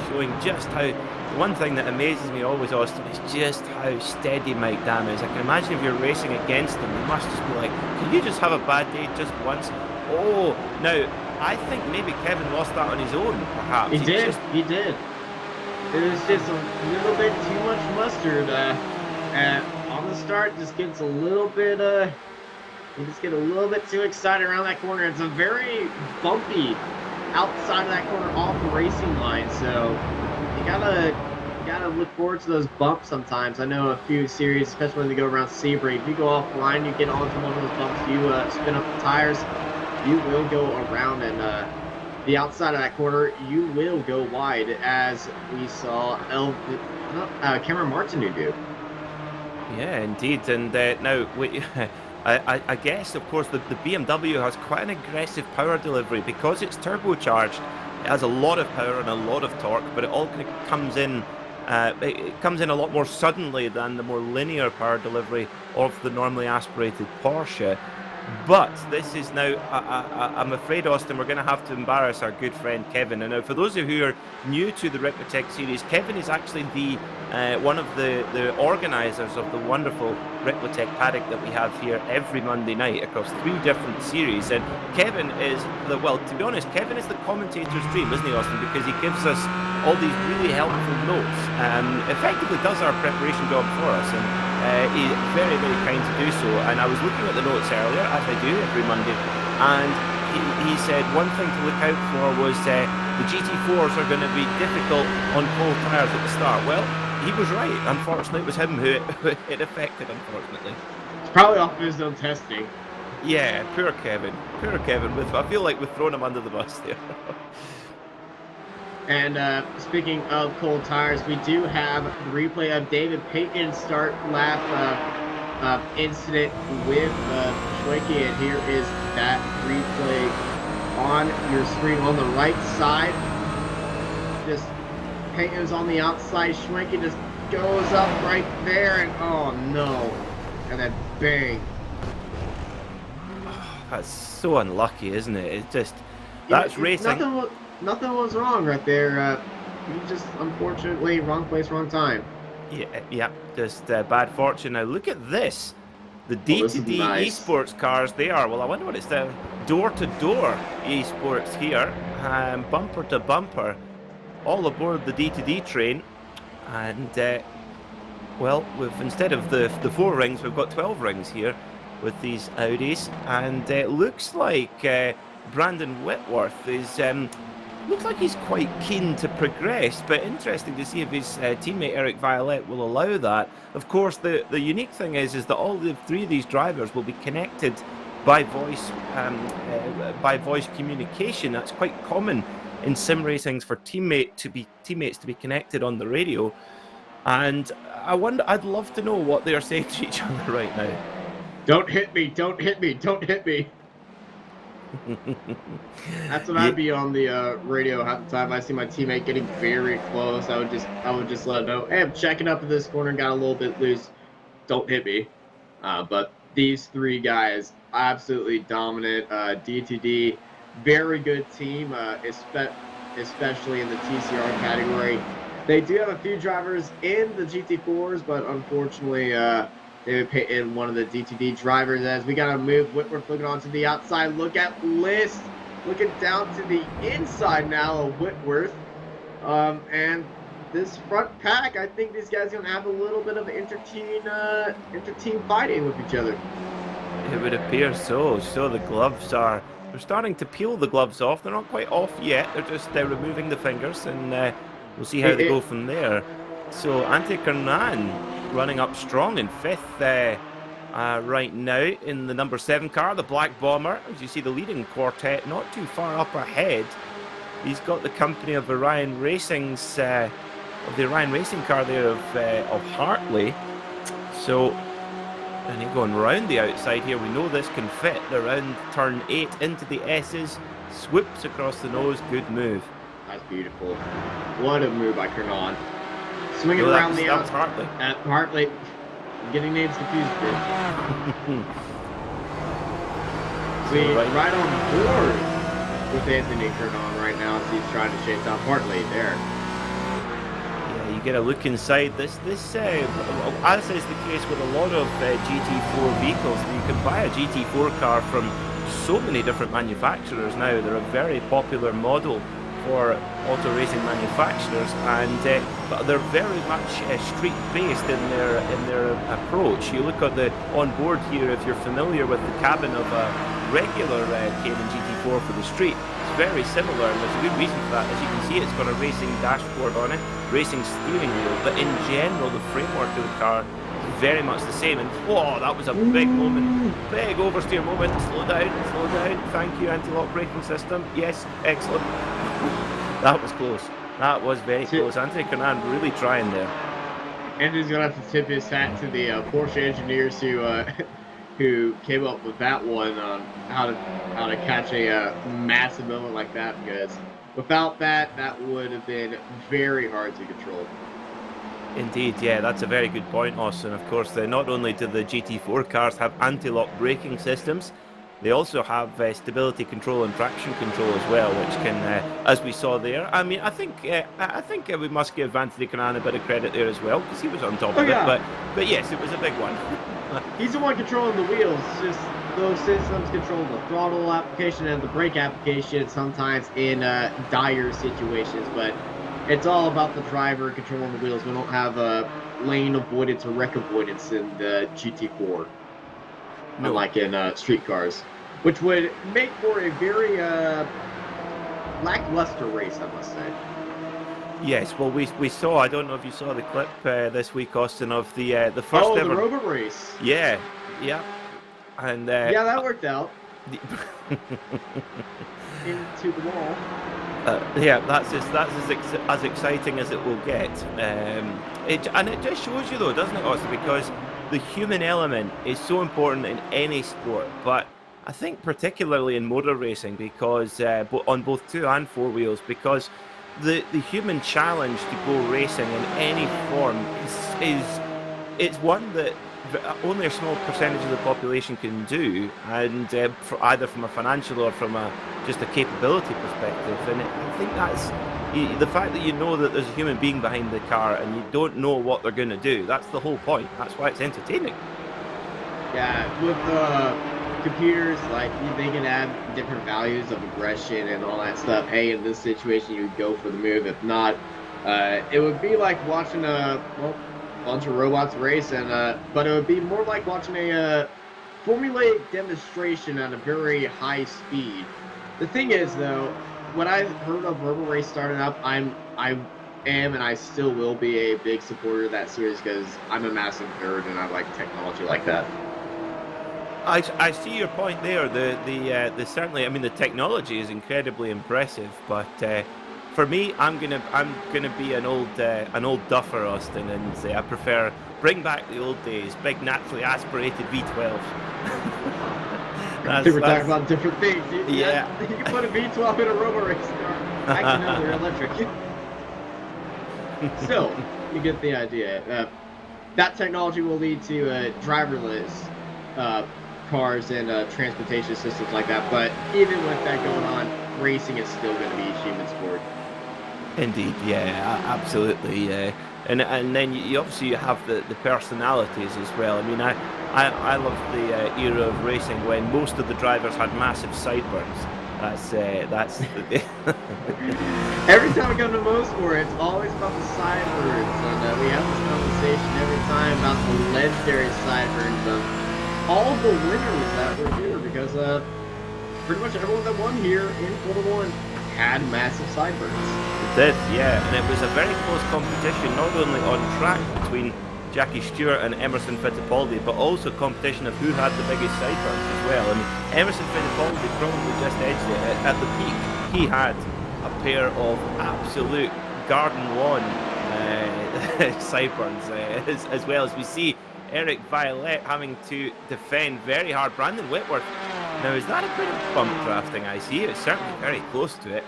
showing just how. One thing that amazes me always, Austin, is just how steady Mike Dam is. I can imagine if you're racing against him, you must just be like, can you just have a bad day just once? Oh, now, I think maybe Kevin lost that on his own, perhaps. He did. It was just a little bit too much mustard. On the start, just gets a little bit, you just get a little bit too excited around that corner. It's a very bumpy outside of that corner off the racing line, so you gotta look forward to those bumps sometimes. I know a few series, especially when they go around Sebring, if you go off the line, you get onto one of those bumps, you spin up the tires, you will go around, and the outside of that corner, you will go wide, as we saw Cameron Martineau do. Yeah, indeed. And now, I guess, of course, the BMW has quite an aggressive power delivery because it's turbocharged. It has a lot of power and a lot of torque, but it all kind of comes in. It comes in a lot more suddenly than the more linear power delivery of the normally aspirated Porsche. But this is now, I'm afraid, Austin, we're going to have to embarrass our good friend Kevin. And now, for those of you who are new to the Ricmotech series, Kevin is actually the one of the organisers of the wonderful Ricmotech paddock that we have here every Monday night across 3 different series. And Kevin is well, to be honest, Kevin is the commentator's dream, isn't he, Austin? Because he gives us all these really helpful notes, effectively does our preparation job for us. And he's very, very kind to do so. And I was looking at the notes earlier, as I do every Monday, and he said one thing to look out for was the GT4s are going to be difficult on cold tyres at the start. Well, he was right. Unfortunately, it was him who it affected, unfortunately. It's probably off of his own testing. Yeah, poor Kevin. Poor Kevin. I feel like we've thrown him under the bus there. And speaking of cold tires, we do have the replay of David Payton's start lap incident with Schwenke, and here is that replay on your screen on the right side. Just Payton's on the outside, Schwenke just goes up right there, and oh no, and then bang. That's so unlucky, isn't it? It's just, that's racing. Nothing was wrong right there. You just, unfortunately, wrong place, wrong time. Yeah, just bad fortune. Now look at this. The D2D Esports cars, they are, well, I wonder what it's the door-to-door Esports here. Bumper to bumper, all aboard the D2D train. And, well, instead of the 4 rings, we've got 12 rings here with these Audis. And it looks like Brandon Whitworth is... looks like he's quite keen to progress, but interesting to see if his teammate Eric Violette will allow that. Of course, the unique thing is that all 3 of these drivers will be connected by voice communication. That's quite common in sim racings for teammates to be connected on the radio. And I'd love to know what they are saying to each other right now. Don't hit me! Don't hit me! Don't hit me! That's what I'd be on the radio half the time. I see my teammate getting very close. I would just let him know, hey, I'm checking up in this corner, got a little bit loose. Don't hit me. But these 3 guys, absolutely dominant. D2D, very good team, especially in the TCR category. They do have a few drivers in the GT4s, but unfortunately, David Payton, one of the D2D drivers, as we got to move. Whitworth looking onto the outside. Look at List looking down to the inside now of Whitworth. And this front pack, I think these guys are going to have a little bit of inter-team fighting with each other. It would appear so. So the gloves they're starting to peel the gloves off. They're not quite off yet. They're just removing the fingers, and we'll see how they go from there. So Ante Kernan running up strong in 5th right now in the number 7 car, the Black Bomber. As you see, the leading quartet not too far up ahead. He's got the company of Orion Racing's of the Orion Racing car there of Hartley. So, and he's going round the outside here. We know this can fit around turn 8 into the S's. Swoops across the nose. Good move. That's beautiful. What a move by Kernan. Swinging around the outside. Hartley. I'm getting names confused here. Right on board with Anthony Kernan right now as he's trying to chase out Hartley there. Yeah, you get a look inside. This as is the case with a lot of GT4 vehicles, you can buy a GT4 car from so many different manufacturers now. They're a very popular model for auto racing manufacturers, and but they're very much street-based in their approach. You look at the onboard here, if you're familiar with the cabin of a regular Cayman GT4 for the street, it's very similar, and there's a good reason for that. As you can see, it's got a racing dashboard on it, racing steering wheel, but in general, the framework of the car is very much the same. And whoa, that was a big moment, big oversteer moment. Slow down, thank you, anti-lock braking system. Yes, excellent. That was close. That was very close. Anthony Kernan really trying there. And he's gonna have to tip his hat to the Porsche engineers who came up with that one on how to catch a massive moment like that, because without that would have been very hard to control. Indeed, yeah, that's a very good point, Austin. Of course, not only do the GT4 cars have anti-lock braking systems, They also have stability control and traction control as well, which can, as we saw there. I mean, I think we must give Anthony Canan a bit of credit there as well, because he was on top of it. But yes, it was a big one. He's the one controlling the wheels. Just those systems control the throttle application and the brake application sometimes in dire situations, but it's all about the driver controlling the wheels. We don't have lane avoidance or wreck avoidance in the GT4, unlike in street cars, which would make for a very lackluster race, I must say. Yes, well, we saw. I don't know if you saw the clip this week, Austin, of the first ever. the robot race. Yeah, and yeah, that worked out. Into the wall. Yeah, that's as exciting as it will get. It just shows you, though, doesn't it, Austin? Because the human element is so important in any sport, but I think particularly in motor racing, because on both 2 and 4 wheels, because the human challenge to go racing in any form it's one that only a small percentage of the population can do, and for either from a financial or from just a capability perspective. And I think that's the fact that you know that there's a human being behind the car and you don't know what they're going to do. That's the whole point. That's why it's entertaining. Yeah, with computers, like, they can add different values of aggression and all that stuff. Hey, in this situation, you would go for the move. If not, it would be like watching a bunch of robots race, but it would be more like watching a formulaic demonstration at a very high speed. The thing is, though, when I heard of Robo Race starting up, I am and I still will be a big supporter of that series, because I'm a massive nerd and I like technology like that. I see your point there. The certainly, I mean, the technology is incredibly impressive, but for me, I'm gonna be an old duffer, Austin, and say I prefer bring back the old days, big naturally aspirated V12s. We're talking about different things. Yeah. You can put a V12 in a Robo Race car. Actually, no, they're electric. Still, you get the idea. That technology will lead to driverless cars and transportation systems like that. But even with that going on, racing is still going to be a human sport. Indeed, yeah, absolutely, yeah. And then you obviously have the personalities as well. I mean, I love the era of racing when most of the drivers had massive sideburns. That's Every time we come to Mosport, it's always about the sideburns, and we have this conversation every time about the legendary sideburns of all the winners that were here, because pretty much everyone that won here in Formula 1 had massive sideburns. It did, yeah, and it was a very close competition, not only on track between Jackie Stewart and Emerson Fittipaldi, but also competition of who had the biggest sideburns as well. I mean, Emerson Fittipaldi probably just edged it. At the peak, he had a pair of absolute garden lawn sideburns, as well as we see Eric Violette having to defend very hard. Brandon Whitworth, now is that a bit of bump drafting? I see it's certainly very close to it.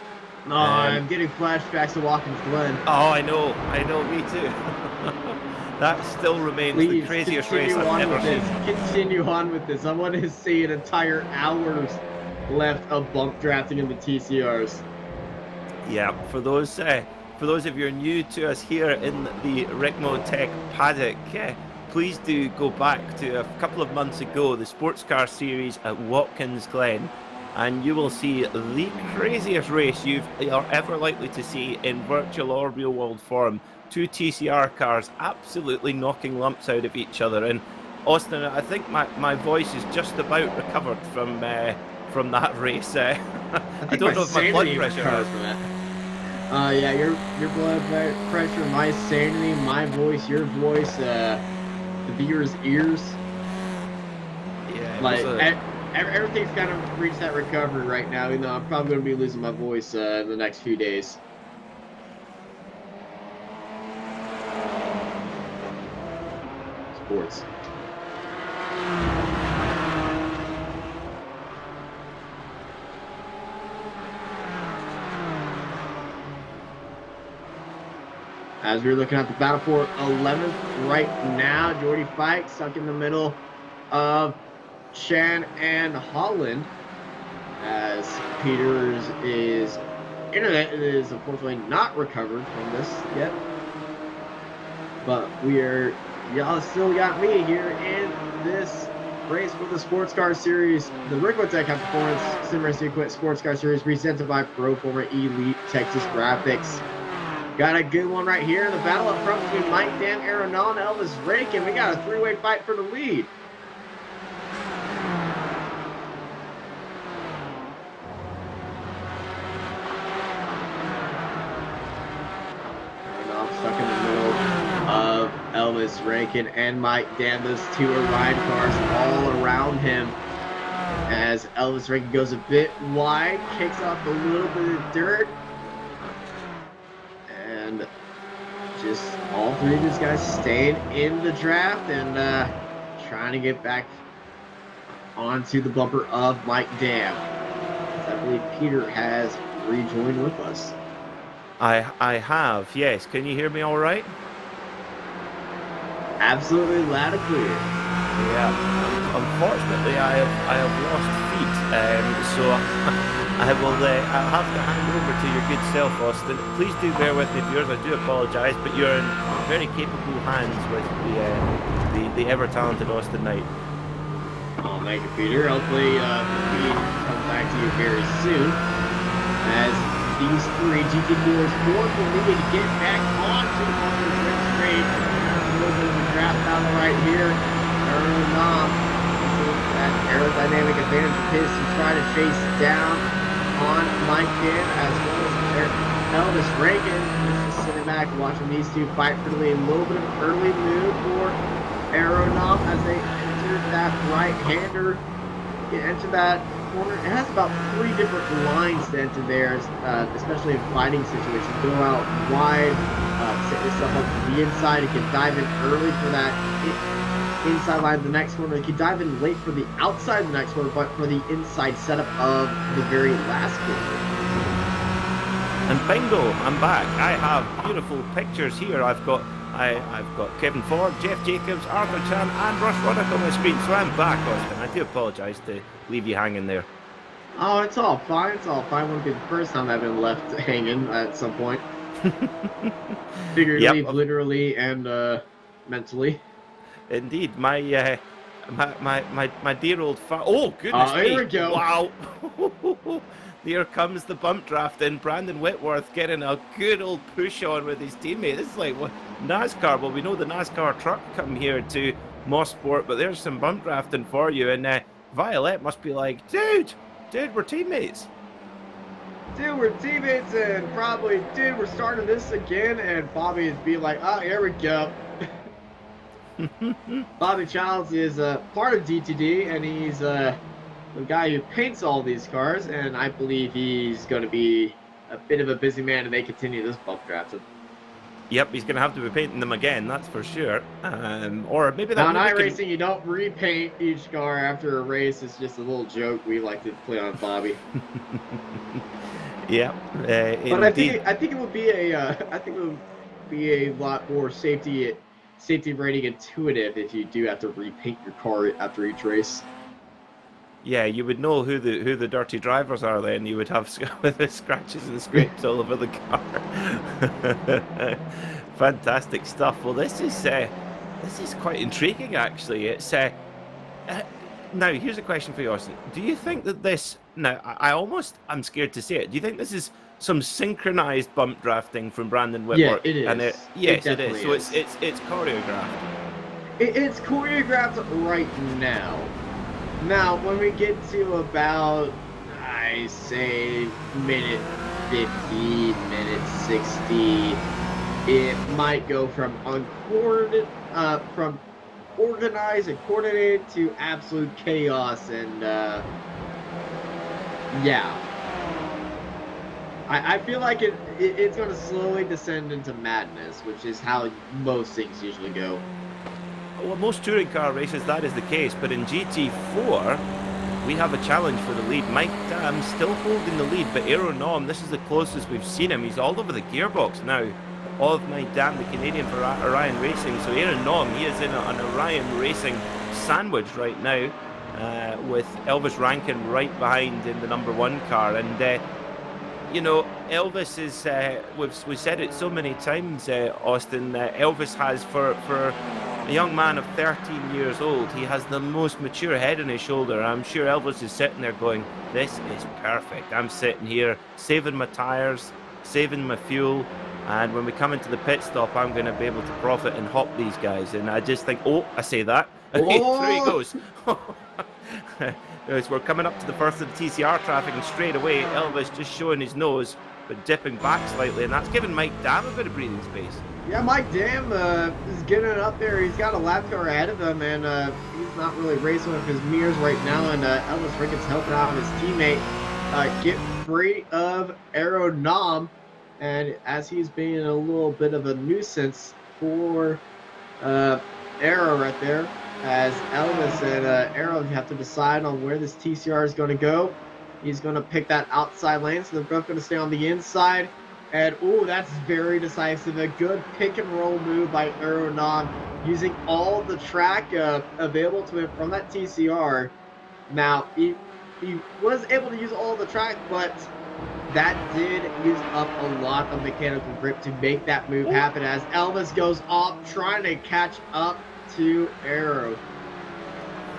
No, I'm getting flashbacks to Watkins Glen. Oh, I know, me too. That still remains the craziest race I've ever seen. Continue on with this. I want to see an entire hours left of bump drafting in the TCRs. Yeah, for those of you who are new to us here in the Ricmotech paddock, please do go back to a couple of months ago, the SportsCar series at Watkins Glen, and you will see the craziest race you are ever likely to see in virtual or real world form. 2 TCR cars absolutely knocking lumps out of each other. And Austin, I think my voice is just about recovered from that race. I don't know if my blood pressure has. Yeah, your blood pressure, my sanity, my voice, your voice, the viewer's ears. Yeah, like everything's kind of reached that recovery right now. You know, I'm probably going to be losing my voice in the next few days. Sports. As we're looking at the battle for 11th right now, Jordy Fike stuck in the middle of Chan and Holland, as Peter's internet is unfortunately not recovered from this yet. But y'all still got me here in this race for the Sports Car Series, the Ricmotech High Performance Sim Racing Equipment Sports Car Series, presented by Proforma Elite Texas Graphics. Got a good one right here in the battle up front between Mike Dan, Aeronon, and Elvis Rake, and we got a three-way fight for the lead. Stuck in the middle of Elvis Rankin and Mike Dan. Those two are ride cars all around him as Elvis Rankin goes a bit wide, kicks off a little bit of dirt, and just all three of these guys staying in the draft and trying to get back onto the bumper of Mike Dan. As I believe Peter has rejoined with us. I have, yes. Can you hear me all right? Absolutely loud and clear. Yeah. Unfortunately, I have lost feet, so I'll have to hand over to your good self, Austin. Please do bear with me, viewers. I do apologise, but you're in very capable hands with the ever-talented Austin Knight. Oh, thank you, Peter. Hopefully, we come back to you very soon as these three GT4s form for me to get back onto the straight. A little bit of a draft down the right here. That aerodynamic advantage of his to try to chase down on Mike Dan as well as Elvis Reagan. Just sitting back watching these two fight for the lead. A little bit of an early move for Aeronom as they enter that right-hander. Enter that corner. It has about 3 different lines to enter there, especially in fighting situations. Go out wide, set yourself up to the inside. You can dive in early for that inside line of the next corner. You can dive in late for the outside of the next corner, but for the inside setup of the very last corner. And bingo, I'm back. I have beautiful pictures here. I've got Kevin Ford, Jeff Jacobs, Arthur Chan, and Russ Roddick on my screen. So I'm back, Austin. I do apologise to leave you hanging there. Oh, it's all fine. It's all fine. Won't be the first time I've been left hanging at some point. Figuratively, literally, and mentally. Indeed, my dear old oh goodness me! Here we go. Wow, there comes the bump draft in. Brandon Whitworth getting a good old push on with his teammate. This is like what NASCAR. Well, we know the NASCAR truck come here to Mosport, but there's some bump drafting for you. And Violet must be like, dude, we're teammates. Dude, we're teammates, and probably, dude, we're starting this again. And Bobby would be like, oh, here we go. Bobby Childs is part of DTD, and he's the guy who paints all these cars, and I believe he's going to be a bit of a busy man if they continue this bump drafting. Yep, he's going to have to be painting them again, that's for sure. Or maybe that. On iRacing, you don't repaint each car after a race. It's just a little joke we like to play on Bobby. Yeah, but I think it would be a lot more safety rating intuitive if you do have to repaint your car after each race. Yeah, you would know who the dirty drivers are. Then you would have scratches and scrapes all over the car. Fantastic stuff. Well, this is quite intriguing, actually. It's now here's a question for you, Austin. Do you think that this? Now, I'm scared to say it. Do you think this is some synchronized bump drafting from Brandon Whitworth? Yeah, it is. And yes, it is. So is. it's choreographed. It's choreographed right now. Now, when we get to about, I say, minute 50, minute 60, it might go from organized and coordinated to absolute chaos, and yeah. I feel like it's going to slowly descend into madness, which is how most things usually go. Well, most touring car races, that is the case, but in GT4, we have a challenge for the lead. Mike Dam still holding the lead, but Aeronom, this is the closest we've seen him. He's all over the gearbox now of Mike Dam, the Canadian for Orion Racing. So Aeronom, he is in an Orion Racing sandwich right now. with Elvis Rankin right behind in the #1 car. And you know, Elvis is, we've said it so many times, Austin, Elvis has, for a young man of 13 years old, he has the most mature head on his shoulder. I'm sure Elvis is sitting there going, this is perfect. I'm sitting here saving my tires, saving my fuel, and when we come into the pit stop, I'm going to be able to profit and hop these guys. And I just think, oh, I say that. Through he goes. As we're coming up to the first of the TCR traffic, and straight away Elvis just showing his nose but dipping back slightly, and that's giving Mike Dam a bit of breathing space. Yeah, Mike Dam is getting it up there. He's got a lap car ahead of him, and he's not really racing with his mirrors right now, and Elvis Rankin's helping out his teammate get free of Aero Nom, and as he's being a little bit of a nuisance for Aero right there, as Elvis and Aero have to decide on where this TCR is going to go. He's going to pick that outside lane, so they're both going to stay on the inside. And, ooh, that's very decisive. A good pick and roll move by Aero Nom, using all the track available to him from that TCR. Now, he was able to use all the track, but that did use up a lot of mechanical grip to make that move happen, as Elvis goes off trying to catch up to Aero.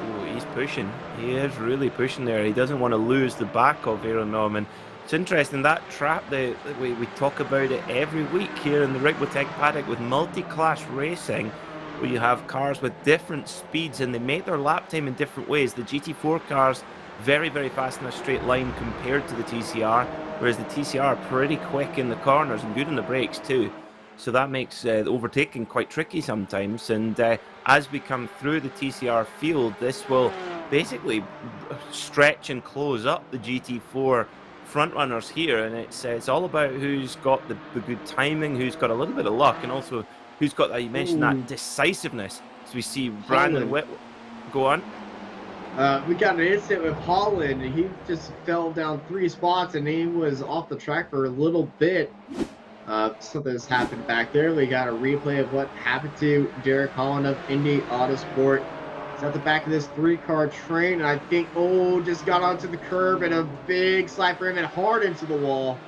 Oh, he's pushing. He is really pushing there. He doesn't want to lose the back of Aero Nom. And it's interesting, that trap, we talk about it every week here in the Ricmotech paddock with multi-class racing, where you have cars with different speeds and they make their lap time in different ways. The GT4 cars, very, very fast in a straight line compared to the TCR, whereas the TCR are pretty quick in the corners and good on the brakes too. So that makes the overtaking quite tricky sometimes. And as we come through the TCR field, this will basically stretch and close up the GT4 front runners here. And it's all about who's got the good timing, who's got a little bit of luck, and also who's got, you mentioned, that decisiveness. So we see Brandon Whit. Go on. We got an incident with Holland. He just fell down 3 spots and he was off the track for a little bit. Something's happened back there. We got a replay of what happened to Derek Holland of Indy Autosport. He's at the back of this 3-car train, and I think, just got onto the curb, and a big slide for him and hard into the wall.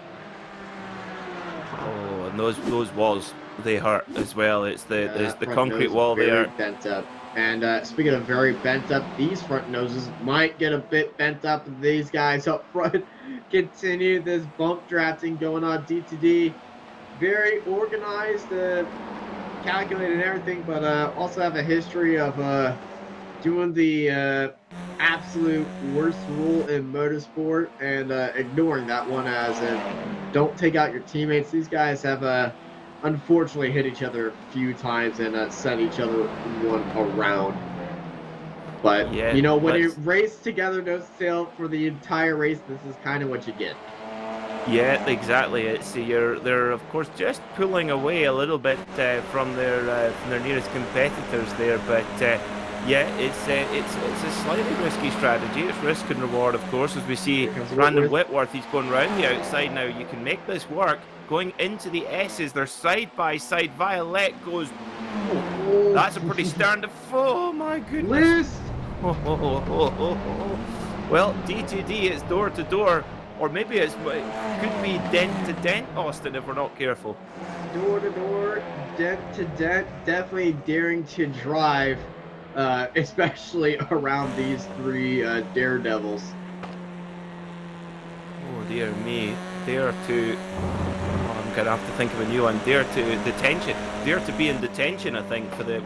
Oh, and those walls, they hurt as well. It's the concrete wall there. Bent up. And speaking of very bent up, these front noses might get a bit bent up. These guys up front continue this bump drafting going on. D2D, very organized, calculated and everything, but also have a history of doing the absolute worst rule in motorsport and ignoring that one as don't take out your teammates. These guys have unfortunately hit each other a few times and sent each other one around. But, yeah, you know, when you race together, nose to tail for the entire race, this is kind of what you get. Yeah, exactly. They're of course just pulling away a little bit from their nearest competitors there, but yeah, it's a slightly risky strategy. It's risk and reward, of course, as we see Brandon Whitworth. He's going round the outside now. You can make this work. Going into the S's, they're side by side. Violet goes. Oh, that's a pretty stern. Oh my goodness! Well, D2D is door to door. Or maybe it could be dent to dent, Austin, if we're not careful. Door to door, dent to dent, definitely daring to drive, especially around these 3 daredevils. Oh dear me, dare to... Oh, I'm gonna have to think of a new one. Dare to detention. Dare to be in detention, I think, for the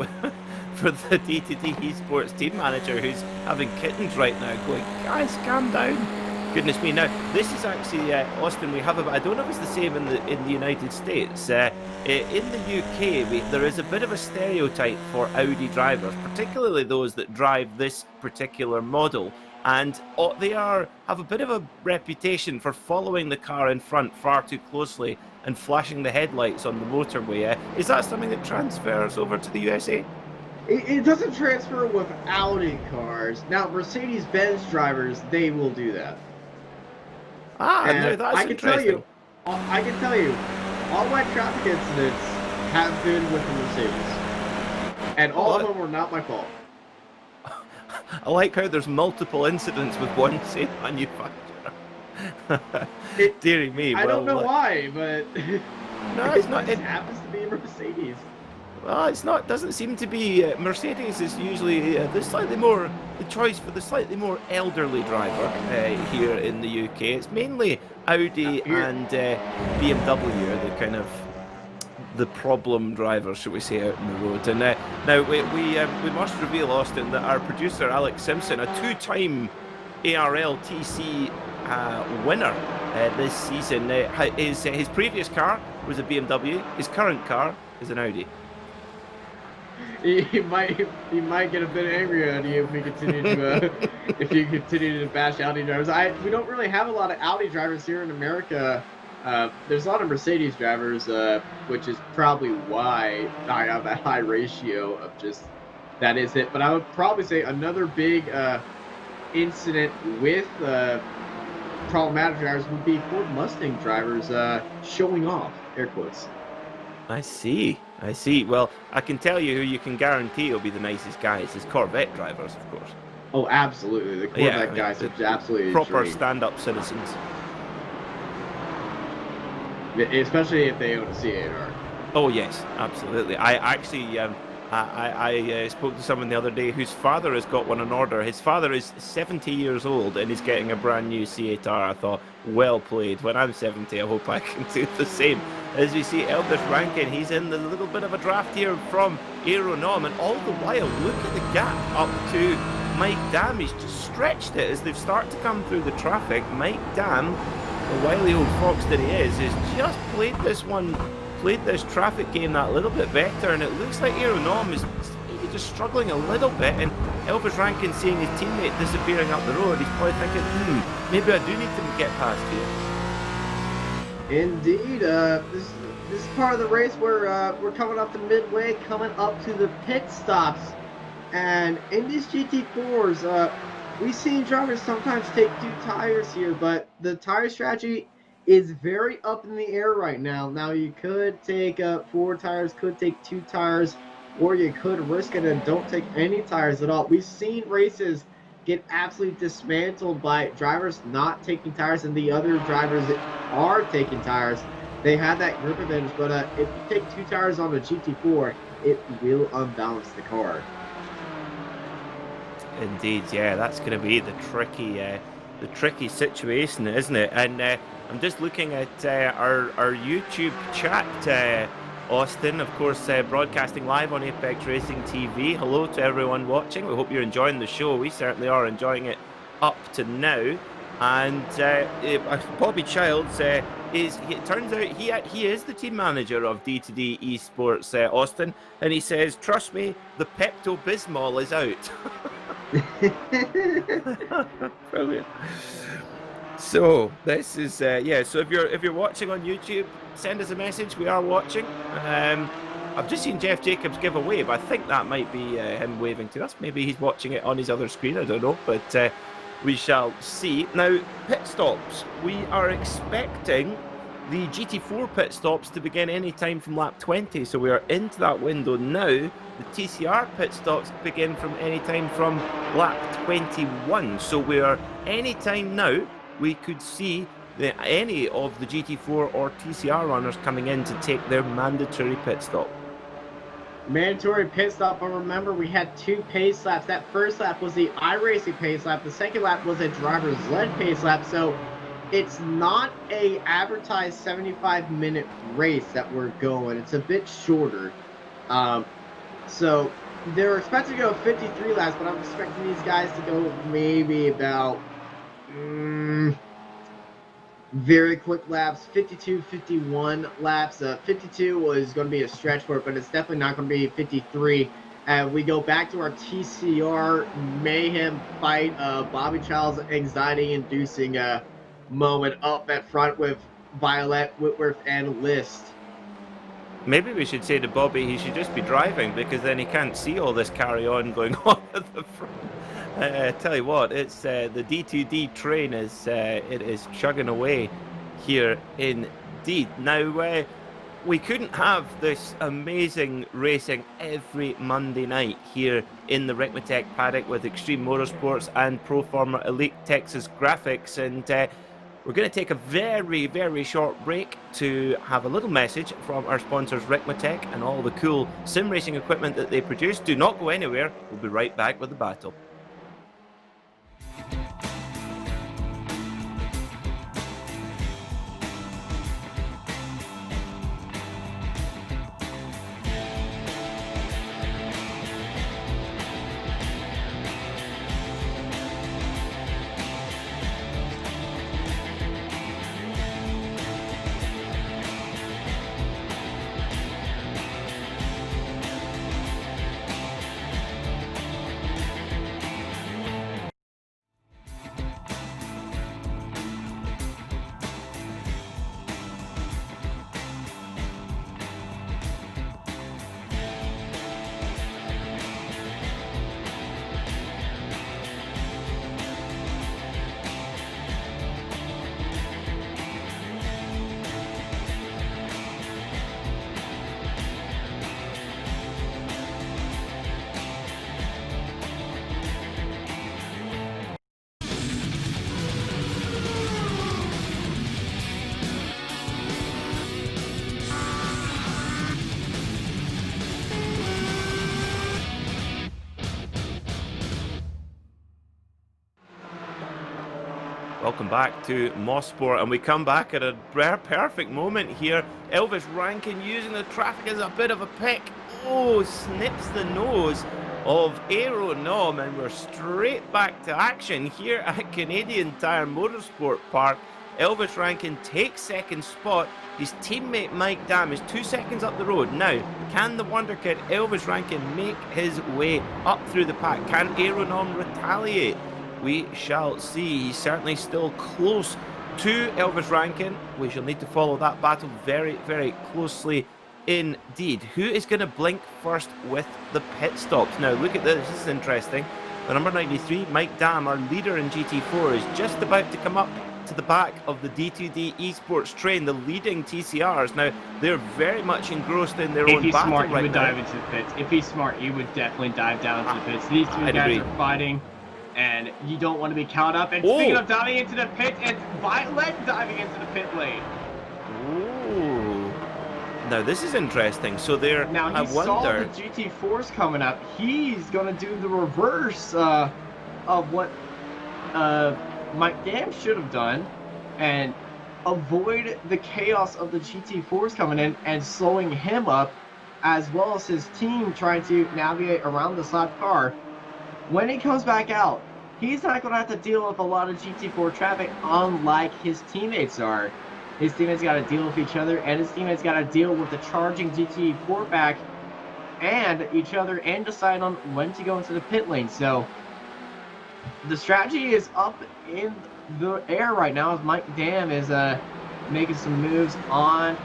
for the D2D Esports team manager, who's having kittens right now, going, guys, calm down. Goodness me! Now this is actually Austin. We have I don't know if it's the same in the United States. In the UK, there is a bit of a stereotype for Audi drivers, particularly those that drive this particular model, and they have a bit of a reputation for following the car in front far too closely and flashing the headlights on the motorway. Is that something that transfers over to the USA? It doesn't transfer with Audi cars. Now, Mercedes-Benz drivers, they will do that. No, that's interesting. I can tell you, all my traffic incidents have been with the Mercedes, and all of them were not my fault. I like how there's multiple incidents with one same manufacturer. Deary me. I don't know why, but no, it's not. It happens to be Mercedes. Well, it's not. Doesn't seem to be. Mercedes is usually the choice for the slightly more elderly driver here in the UK. It's mainly Audi and BMW are the kind of the problem drivers, shall we say, out on the road. And now we must reveal, Austin, that our producer Alex Simpson, a two-time ARL-TC winner this season, his previous car was a BMW. His current car is an Audi. He might get a bit angry at you if we continue to if you continue to bash Audi drivers. We don't really have a lot of Audi drivers here in America. There's a lot of Mercedes drivers, which is probably why I have that high ratio of just that is it. But I would probably say another big incident with problematic drivers would be Ford Mustang drivers showing off, air quotes. I see. Well, I can tell you who you can guarantee will be the nicest guys is Corvette drivers, of course. Oh, absolutely. The Corvette guys are absolutely proper stand-up citizens. Especially if they own a C8R. Oh yes, absolutely. I actually I spoke to someone the other day whose father has got one on order. His father is 70 years old and he's getting a brand new C8R. I thought, well played. When I'm 70, I hope I can do the same. As we see Elvis Rankin, he's in the little bit of a draft here from Aeronom, and all the while, look at the gap up to Mike Dam. He's just stretched it as they've started to come through the traffic. Mike Dam, the wily old fox that he is, has just played this traffic game that little bit better, and it looks like Aeronom is maybe just struggling a little bit, and Elvis Rankin seeing his teammate disappearing up the road, he's probably thinking, maybe I do need to get past here. Indeed, this is part of the race where we're coming up to midway, coming up to the pit stops, and in these GT4s, we've seen drivers sometimes take 2 tires here, but the tire strategy is very up in the air right now. Now you could take 4 tires, could take 2 tires, or you could risk it and don't take any tires at all. We've seen races get absolutely dismantled by drivers not taking tires and the other drivers that are taking tires. They have that grip advantage, but if you take 2 tires on a GT4, it will unbalance the car. Indeed, yeah, that's going to be the tricky situation, isn't it? And I'm just looking at our YouTube chat, Austin, of course, broadcasting live on Apex Racing TV. Hello to everyone watching. We hope you're enjoying the show. We certainly are enjoying it up to now. And Bobby Childs it turns out he is the team manager of D2D Esports, Austin, and he says, "Trust me, the Pepto-Bismol is out." Brilliant. So this is so if you're watching on YouTube, send us a message. We are watching. I've just seen Jeff Jacobs give a wave. I think that might be him waving to us. Maybe he's watching it on his other screen. I don't know, but we shall see. Now, pit stops. We are expecting the GT4 pit stops to begin any time from lap 20. So we are into that window now. The TCR pit stops begin from any time from lap 21. So we are any time now. We could see any of the GT4 or TCR runners coming in to take their mandatory pit stop. Mandatory pit stop, but remember we had 2 pace laps. That first lap was the iRacing pace lap. The second lap was a driver's led pace lap. So it's not a advertised 75-minute race that we're going. It's a bit shorter. So they're expected to go 53 laps, but I'm expecting these guys to go maybe about very quick laps, 52, 51 laps. 52 was going to be a stretch for it, but it's definitely not going to be 53. We go back to our TCR mayhem fight. Bobby Childs' anxiety-inducing moment up at front with Violet, Whitworth, and List. Maybe we should say to Bobby he should just be driving, because then he can't see all this carry-on going on at the front. Tell you what, it's the D2D train is chugging away here indeed. Now, we couldn't have this amazing racing every Monday night here in the Ricmotech paddock with Extreme Motorsports and Pro Forma Elite Texas Graphics. And we're going to take a very, very short break to have a little message from our sponsors Ricmotech and all the cool sim racing equipment that they produce. Do not go anywhere. We'll be right back with the battle. Welcome back to Mosport, and we come back at a perfect moment here. Elvis Rankin using the traffic as a bit of a pick. Oh, snips the nose of Aero Nom, and we're straight back to action here at Canadian Tire Motorsport Park. Elvis Rankin takes second spot. His teammate Mike Dam is 2 seconds up the road. Now, can the Wonder Kid Elvis Rankin make his way up through the pack? Can Aero Nom retaliate? We shall see. He's certainly still close to Elvis Rankin. We shall need to follow that battle very, very closely indeed. Who is going to blink first with the pit stops? Now, look at this. This is interesting. The number 93, Mike Dam, our leader in GT4, is just about to come up to the back of the D2D Esports train, the leading TCRs. Now, they're very much engrossed in their own battle right now. If he's smart, he would dive into the pits. If he's smart, he would definitely dive down into the pits. These two guys are fighting, and you don't want to be caught up. And speaking of diving into the pit, it's Violet diving into the pit lane. Ooh. Now this is interesting. So they're now he saw the GT4s coming up. He's gonna do the reverse of what Mike Dam should have done, and avoid the chaos of the GT4s coming in and slowing him up, as well as his team trying to navigate around the slot car. When he comes back out, he's not going to have to deal with a lot of GT4 traffic, unlike his teammates are. His teammates got to deal with each other, and his teammates got to deal with the charging GT4 pack and each other, and decide on when to go into the pit lane. So the strategy is up in the air right now, as Mike Dam is making some moves on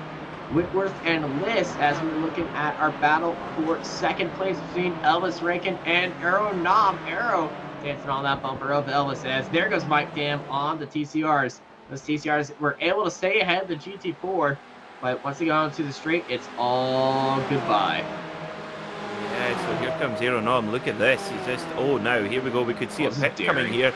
Whitworth and Liss, as we're looking at our battle for second place between Elvis Rankin and Aero Nom. Aero dancing on that bumper of Elvis, as there goes Mike Dam on the TCRs. Those TCRs were able to stay ahead of the GT4, but once they go onto the straight, it's all goodbye. Yeah, so here comes Aero Nom. Look at this. He's just, oh, now here we go. We could see a pit coming here.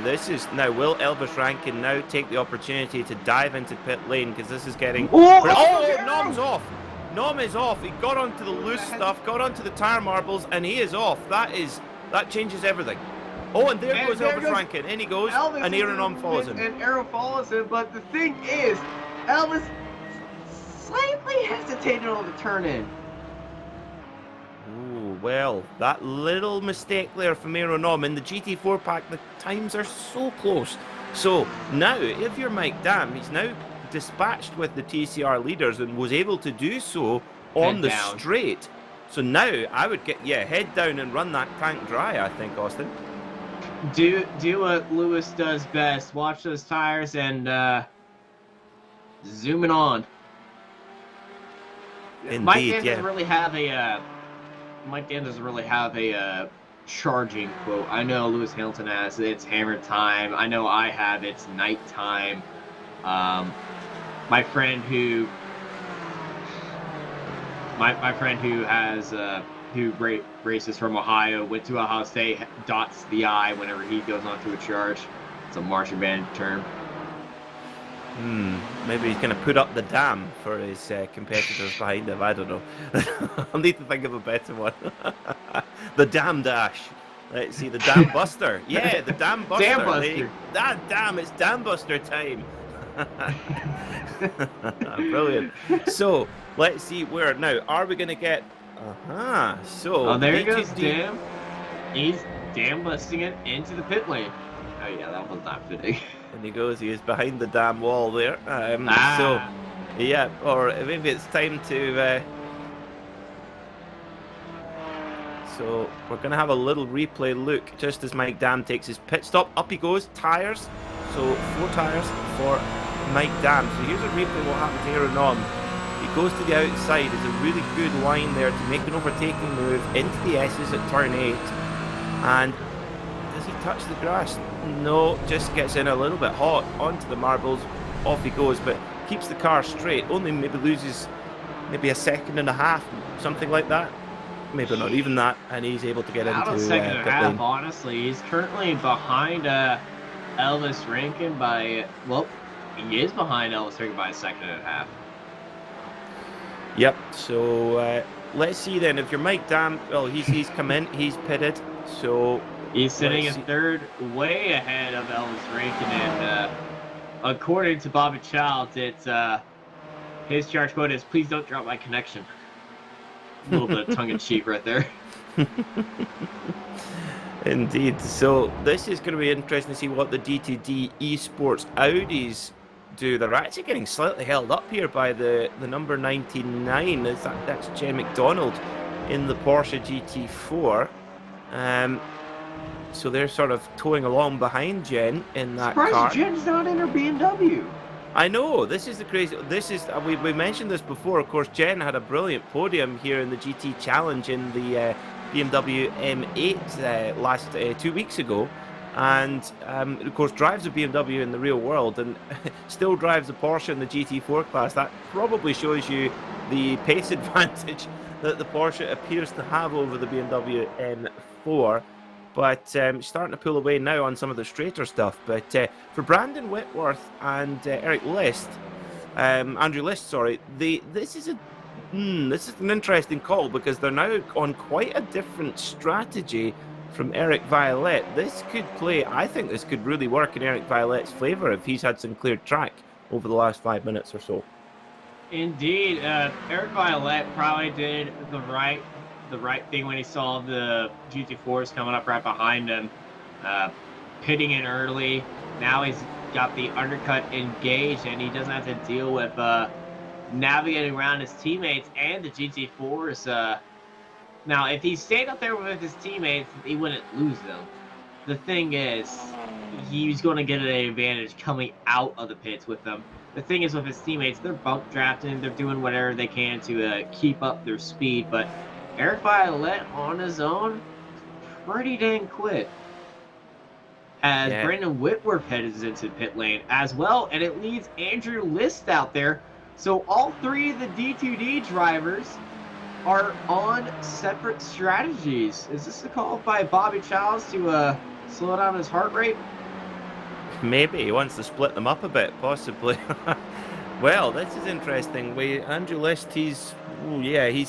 This is now, will Elvis Rankin now take the opportunity to dive into pit lane, because this is getting Nom's off. Nom is off. He got onto the loose stuff, got onto the tire marbles, and he is off. That changes everything. Oh, and there goes Elvis Rankin. In he goes, Elvis, and Aero Nom follows him. And Aero follows him, but the thing is, Elvis slightly hesitated on the turn in. Well, that little mistake there from Aero Nom in the GT4 pack, the times are so close. So now, if you're Mike Dam, he's now dispatched with the TCR leaders and was able to do so on the straight. So now I would get, head down and run that tank dry, I think, Austin. Do what Lewis does best. Watch those tires and zoom it on. Indeed, Mike Dam doesn't really have a Mike Dam doesn't really have a charging quote. I know Lewis Hamilton has it's hammer time. I know I have it's night time. My friend who My friend who has races from Ohio, went to Ohio State, dots the I whenever he goes onto a charge. It's a marching band term. Maybe he's going to put up the dam for his competitors behind him. I don't know. I'll need to think of a better one. The dam dash. Let's see, the dam buster. Yeah, the dam buster. Dam buster. Damn, it's dam buster time. Brilliant. So, let's see where now. Are we going to get... So, oh, there goes Dam. He's dam busting it into the pit lane. Oh, yeah, that was not fitting. And he goes, he is behind the damn wall there. So, yeah, or maybe it's time to... So, we're going to have a little replay look just as Mike Dam takes his pit stop. Up he goes, tyres. So, 4 tyres for Mike Dam. So, here's a replay what happens here and on. He goes to the outside. It's a really good line there to make an overtaking move into the S's at turn 8. And does he touch the grass? No, just gets in a little bit hot onto the marbles. Off he goes, but keeps the car straight. Only maybe loses maybe a second and a half, something like that. Maybe not even that, and he's able to get about into a second and a half, lane. honestly. He's currently behind Elvis Rankin by, well, he is behind Elvis Rankin by a second and a half. Yep, so let's see then. If you're Mike Dam, well, he's come in, he's pitted, so... He's sitting in third, way ahead of Elvis Rankin, and according to Bobby Childs, it's his charge quote is, "Please don't drop my connection." A little bit of tongue-in-cheek right there. Indeed. So this is going to be interesting to see what the DTD Esports Audis do. They're actually getting slightly held up here by the number 99. That's Jen McDonald in the Porsche GT4. So they're sort of towing along behind Jen in that car. Surprised Jen's not in her BMW. I know, this is the crazy. This is we mentioned this before. Of course, Jen had a brilliant podium here in the GT Challenge in the BMW M8 last 2 weeks ago, and of course drives a BMW in the real world and still drives a Porsche in the GT4 class. That probably shows you the pace advantage that the Porsche appears to have over the BMW M4. But starting to pull away now on some of the straighter stuff. But for Brandon Whitworth and Eric List, Andrew List, sorry, this is an interesting call because they're now on quite a different strategy from Eric Violette. This could play, I think this could really work in Eric Violette's favour if he's had some cleared track over the last 5 minutes or so. Indeed, Eric Violette probably did the right thing when he saw the GT4s coming up right behind him, pitting in early. Now he's got the undercut engaged, and he doesn't have to deal with navigating around his teammates and the GT4s. Now, if he stayed up there with his teammates, he wouldn't lose them. The thing is, he's going to get an advantage coming out of the pits with them. The thing is, with his teammates, they're bump drafting, they're doing whatever they can to keep up their speed, but Eric Violette on his own, pretty dang quick. As Brandon Whitworth heads into the pit lane as well, and it leads Andrew List out there. So all 3 of the D2D drivers are on separate strategies. Is this a call by Bobby Childs to slow down his heart rate? Maybe he wants to split them up a bit, possibly. Well, this is interesting. Andrew List, he's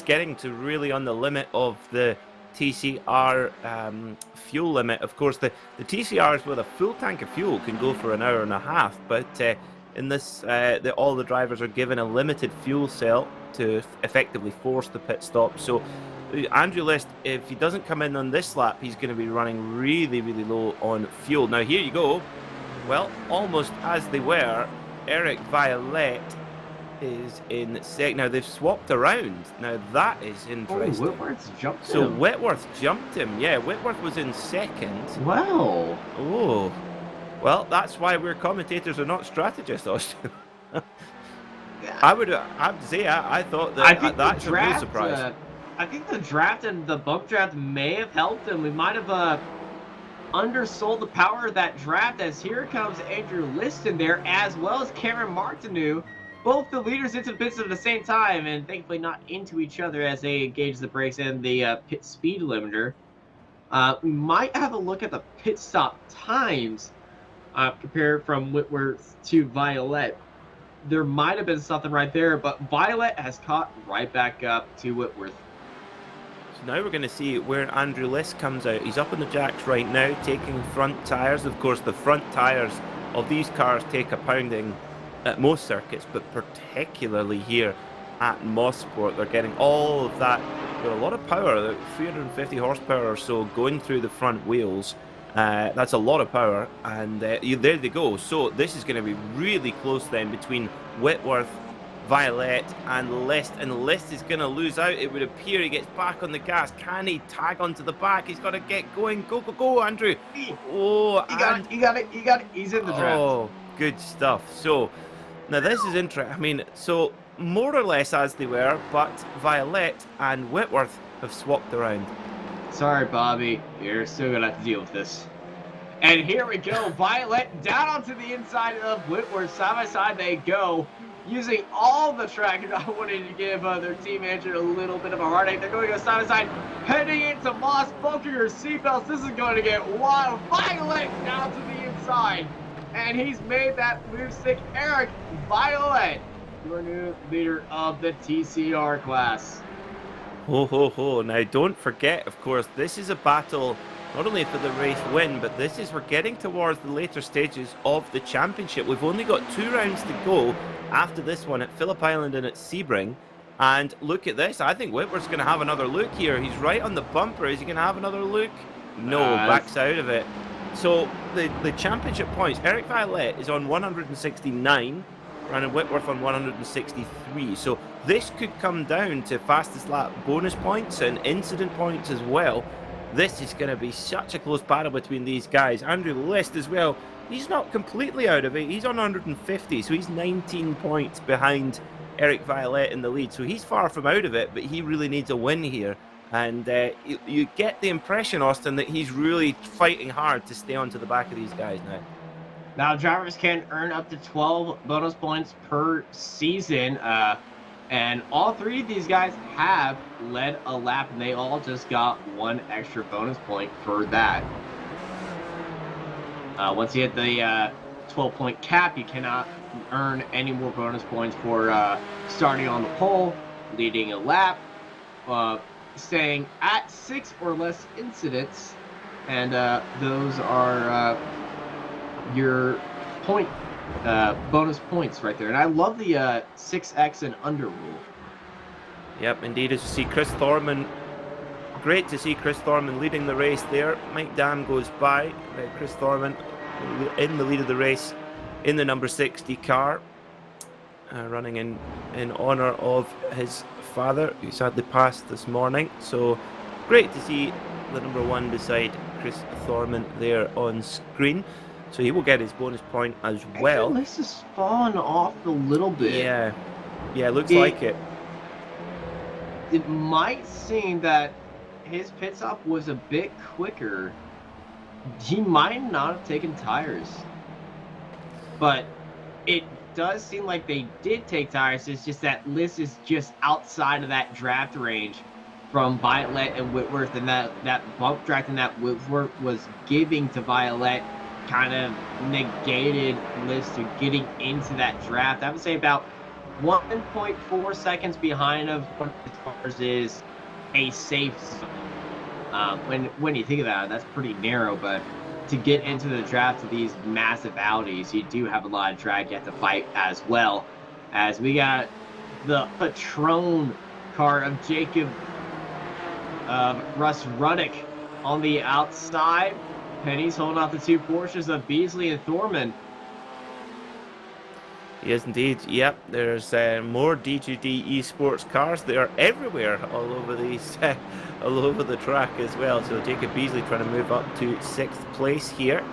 getting to really on the limit of the TCR fuel limit. Of course, the TCRs with a full tank of fuel can go for an hour and a half, but in this, all the drivers are given a limited fuel cell to effectively force the pit stop. So Andrew List, if he doesn't come in on this lap, he's going to be running really, really low on fuel. Now, here you go. Well, almost as they were. Eric Violette is in second. Now they've swapped around. Now that is interesting. Oh, Whitworth's jumped him. So Whitworth jumped him. Yeah, Whitworth was in second. Wow. Oh. Well, that's why we're commentators are not strategists, Austin. I have to say, I thought that that's a real surprise. I think the draft and the bump draft may have helped him. We might have undersold the power of that draft, as here comes Andrew Liston there, as well as Cameron Martineau. both the leaders into the pits at the same time, and thankfully not into each other as they engage the brakes and the pit speed limiter. We might have a look at the pit stop times compared from Whitworth to Violet. There might have been something right there, but Violet has caught right back up to Whitworth. So now we're going to see where Andrew List comes out. He's up on the jacks right now, taking front tyres. Of course, the front tyres of these cars take a pounding at most circuits, but particularly here at Mosport. They're getting all of that with a lot of power, 350 horsepower or so going through the front wheels. That's a lot of power, and there they go. So this is going to be really close then between Whitworth, Violet, and List. And List is going to lose out, it would appear. He gets back on the gas. Can he tag onto the back? He's got to get going. Go, go, go, Andrew. Oh, you got it. He's in the draft. Oh, good stuff. So now this is interesting. I mean, so more or less as they were, but Violet and Whitworth have swapped around. Sorry, Bobby. You're still going to have to deal with this. And here we go. Violet down onto the inside of Whitworth. Side by side they go. Using all the track. I wanted to give their team manager a little bit of a heartache. They're going to go side by side. Heading into Moss. Buckle your seatbelts. This is going to get wild. Violet down to the inside. And he's made that move stick. Eric, Violet, your new leader of the TCR class. Ho, ho, ho. Now, don't forget, of course, this is a battle not only for the race win, but we're getting towards the later stages of the championship. We've only got 2 rounds to go after this one at Phillip Island and at Sebring. And look at this. I think Whitworth's going to have another look here. He's right on the bumper. Is he going to have another look? No, backs out of it. So the championship points, Eric Violet is on 169, Brandon Whitworth on 163. So this could come down to fastest lap bonus points and incident points as well. This is going to be such a close battle between these guys. Andrew List as well. He's not completely out of it. He's on 150, so he's 19 points behind Eric Violet in the lead. So he's far from out of it, but he really needs a win here. And you get the impression, Austin, that he's really fighting hard to stay onto the back of these guys now. Now, drivers can earn up to 12 bonus points per season. And all 3 of these guys have led a lap, and they all just got 1 extra bonus point for that. Once you hit the 12-point cap, you cannot earn any more bonus points for starting on the pole, leading a lap, staying at 6 or less incidents, and those are your bonus points right there. And I love the 6x and under rule. Yep, indeed. As you see, Chris Thorman, great to see Chris Thorman leading the race there. Mike Dam goes by. Chris Thorman in the lead of the race in the number 60 car, running in honour of his father, who sadly passed this morning. So great to see the number 1 beside Chris Thorman there on screen. So he will get his bonus point as well. This has fallen off a little bit. Yeah, looks like it. It might seem that his pit stop was a bit quicker. He might not have taken tires, but it does seem like they did take tires. It's just that Liz is just outside of that draft range from Violet and Whitworth, and that bump draft that Whitworth was giving to Violet kind of negated Liz to getting into that draft. I would say about 1.4 seconds behind of one of the cars is a safe zone. When you think about it, that's pretty narrow, but to get into the draft of these massive Audis, you do have a lot of drag you have to fight as well. As we got the Patron car of Jacob Russ Ruddick on the outside. Penny's holding off the 2 Porsches of Beasley and Thorman. Yes, indeed. Yep, there's more D2D esports cars. They are everywhere, all over these, all over the track as well. So Jacob Beasley trying to move up to 6th place here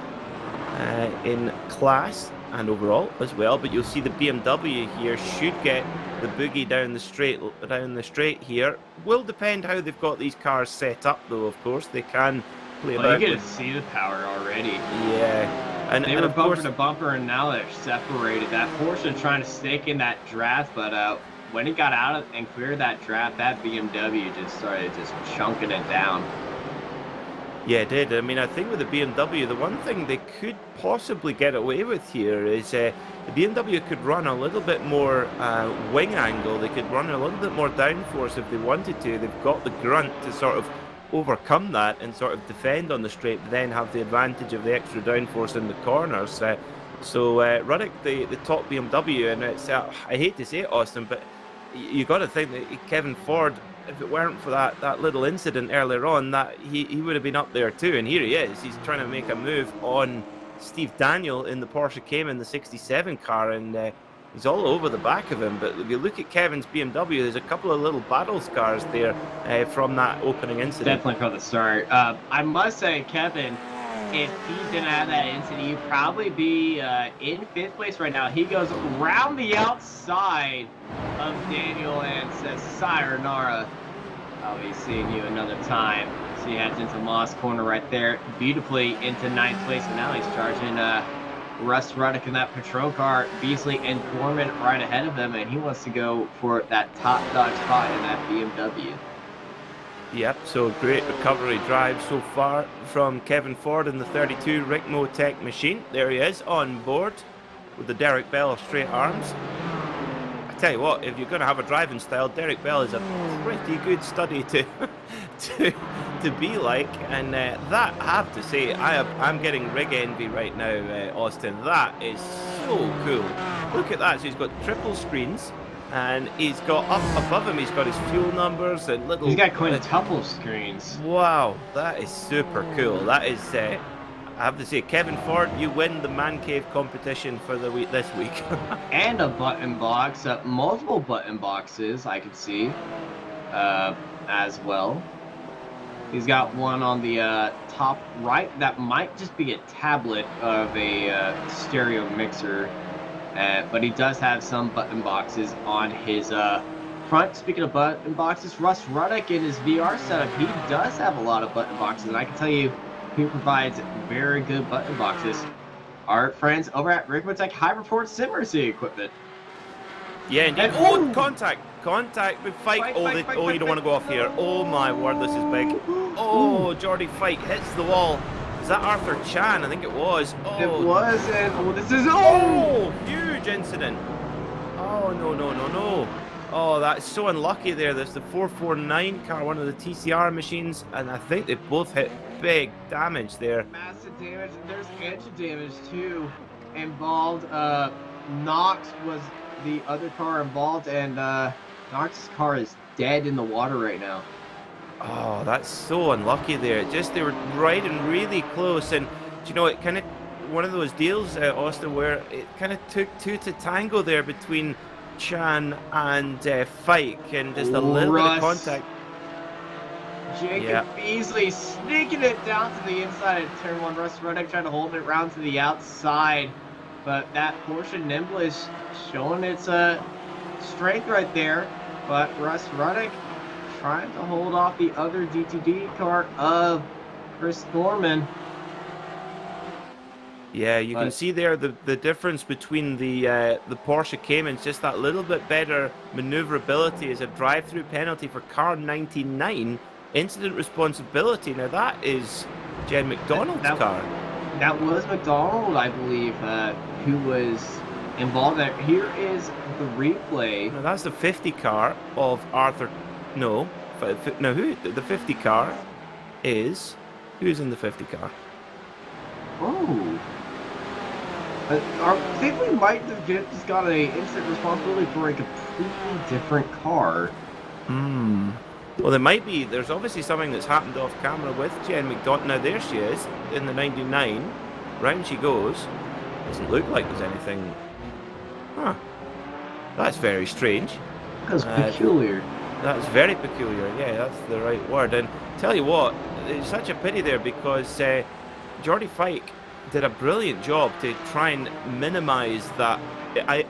in class and overall as well. But you'll see the BMW here should get the boogie down the straight here. Will depend how they've got these cars set up, though. Of course, they can play about. You get to see the power already. Yeah. And They were of bumper course, to bumper, and now they're separated. That Porsche trying to stick in that draft, but when it got out and cleared that draft, that BMW just started chunking it down. yeah, it did. I mean, I think with the BMW, the one thing they could possibly get away with here is the BMW could run a little bit more wing angle. They could run a little bit more downforce if they wanted to. They've got the grunt to sort of overcome that and sort of defend on the straight, but then have the advantage of the extra downforce in the corners. So Ruddock, the top BMW, and it's I hate to say it, Austin, but you got to think that Kevin Ford, if it weren't for that little incident earlier on, that he would have been up there too. And here he is. He's trying to make a move on Steve Daniel in the Porsche Cayman, the 67 car, and he's all over the back of him. But if you look at Kevin's BMW, there's a couple of little battle scars there from that opening incident. Definitely from the start. I must say, Kevin, if he didn't have that incident, he'd probably be in 5th place right now. He goes around the outside of Daniel and says, "Sayonara. I'll be seeing you another time." So he heads into Moss corner right there, beautifully into 9th place, and now he's charging Russ Ruddock in that patrol car, Beasley and Gorman right ahead of him, and he wants to go for that top dog spot in that BMW. Yep, so great recovery drive so far from Kevin Ford in the 32 Ricmotech machine. There he is on board with the Derek Bell straight arms. I tell you what, if you're going to have a driving style, Derek Bell is a pretty good study to be like. And that, I have to say, I'm getting rig envy right now, Austin. That is so cool. Look at that. So he's got triple screens. And he's got up above him, he's got his fuel numbers and little... He's got quintuple screens. Wow, that is super cool. That is, I have to say, Kevin Ford, you win the Man Cave competition for the week this week. And a button box, multiple button boxes, I can see, as well. He's got one on the top right. That might just be a tablet of a stereo mixer. But he does have some button boxes on his front. Speaking of button boxes, Russ Ruddock in his VR setup, he does have a lot of button boxes, and I can tell you, he provides very good button boxes. Our friends over at Ricmotech High Performance Sim Racing equipment. Yeah, and oh, contact, big fight. Oh, you don't want to go off here. Oh my word, this is big. Oh, Jordy Fight hits the wall. Is that Arthur Chan? I think it was. Oh, it was, and oh, this is huge incident. Oh no. Oh, that's so unlucky there. There's the 449 car, one of the TCR machines, and I think they both hit big damage there. Massive damage. There's engine damage too involved. Knox was the other car involved, and Knox's car is dead in the water right now. Oh, that's so unlucky there. They were right and really close, and you know, it kind of one of those deals, Austin, where it kind of took two to tango there between Chan and Fike, and just a little bit of contact. Jacob Beasley sneaking it down to the inside of turn 1. Russ Ruddock trying to hold it around to the outside, but that Porsche Nimble is showing its strength right there. But Russ Ruddock trying to hold off the other DTD car of Chris Gorman. Yeah, you can see there the difference between the Porsche Cayman's, just that little bit better maneuverability is a drive-through penalty for car 99. Incident responsibility. Now that is Jen McDonald's car. That was McDonald, I believe, who was involved there. Here is the replay. Now that's the 50 car of Arthur. No, who? The 50 car is... Who's in the 50 car? Oh. I think we might have just got a incident responsibility for a completely different car. Well, there might be. There's obviously something that's happened off camera with Jen McDonald. Now there she is in the 99. Round she goes. Doesn't look like there's anything. Huh. That's very strange. That's peculiar. That's very peculiar. Yeah, that's the right word. And tell you what, it's such a pity there because Jordy Fike did a brilliant job to try and minimize that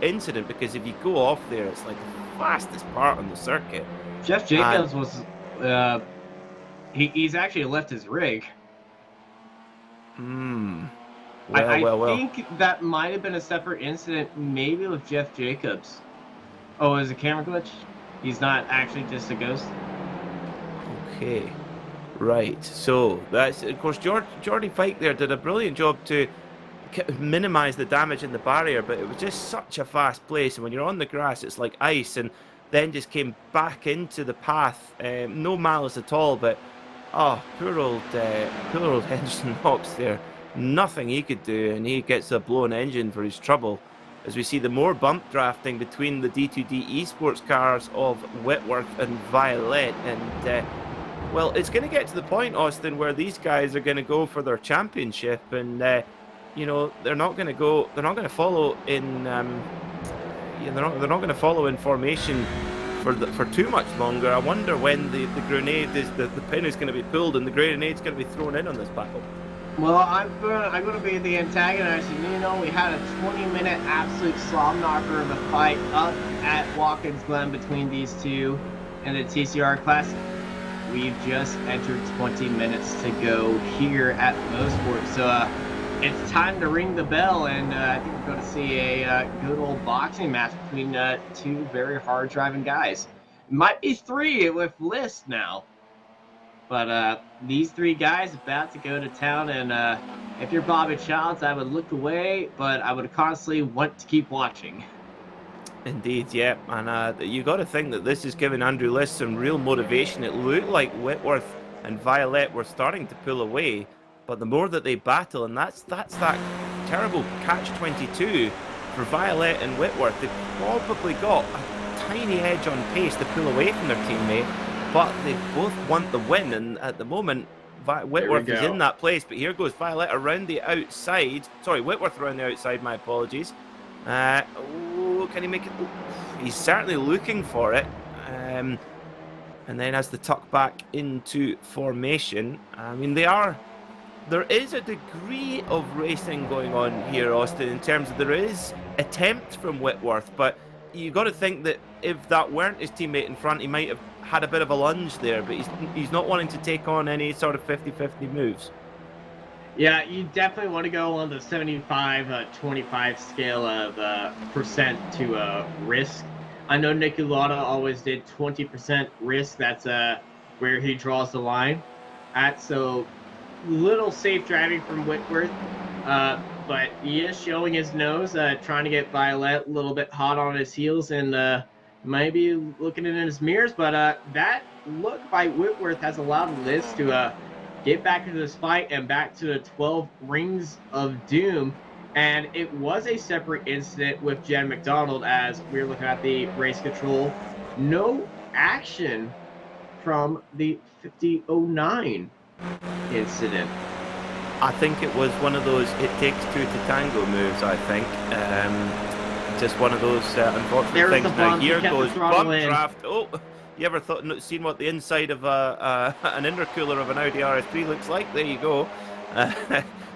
incident, because if you go off there, it's like the fastest part on the circuit. Jeff Jacobs was, he's actually left his rig. Well. think that might have been a separate incident, maybe with Jeff Jacobs. Oh, is it camera glitch? He's not actually just a ghost? Okay. Right. So, that's, of course, Jordy Fike there did a brilliant job to minimize the damage in the barrier, but it was just such a fast place. And when you're on the grass, it's like ice, and then just came back into the path. No malice at all, but oh, poor old Henderson Knox there. Nothing he could do, and he gets a blown engine for his trouble. As we see the more bump drafting between the D2D Esports cars of Whitworth and Violet, and well, it's going to get to the point, Austin, where these guys are going to go for their championship, and you know, they're not going to follow in they're not going to follow in formation for too much longer. I wonder when the grenade is the pin is going to be pulled and the grenade's going to be thrown in on this battle. Well, I'm gonna be the antagonist. You know, we had a 20-minute absolute slog knocker of a fight up at Watkins Glen between these two in the TCR Classic. We've just entered 20 minutes to go here at Mosport, so it's time to ring the bell, and I think we're going to see a good old boxing match between two very hard-driving guys. It might be three with List now. But these three guys about to go to town, and if you're Bobby Childs, I would look away, but I would constantly want to keep watching. Indeed, yeah, and you got to think that this is giving Andrew List some real motivation. It looked like Whitworth and Violet were starting to pull away, but the more that they battle, and that's that terrible catch-22 for Violet and Whitworth. They've probably got a tiny edge on pace to pull away from their teammate, but they both want the win, and at the moment, Whitworth is in that place. But here goes Violet around the outside. Sorry, Whitworth around the outside, my apologies. Oh, can he make it? He's certainly looking for it. And then as the tuck back into formation, I mean, there is a degree of racing going on here, Austin, in terms of there is attempt from Whitworth, but you got to think that if that weren't his teammate in front, he might have had a bit of a lunge there, but he's not wanting to take on any sort of 50-50 moves. Yeah, you definitely want to go on the 75-25 scale of percent to risk. I know Nicky Lauda always did 20% risk. That's where he draws the line at. So little safe driving from Whitworth, but he is showing his nose, trying to get Violet a little bit hot on his heels, and maybe looking in his mirrors. But that look by Whitworth has allowed Liz to get back into this fight and back to the 12 Rings of Doom. And it was a separate incident with Jen McDonald, as we were looking at the race control. No action from the 5009 incident. I think it was one of those it takes two to tango moves, I think. Just one of those unfortunate things. Now here goes bump draft. Oh, you ever seen what the inside of an intercooler of an Audi RS3 looks like? There you go.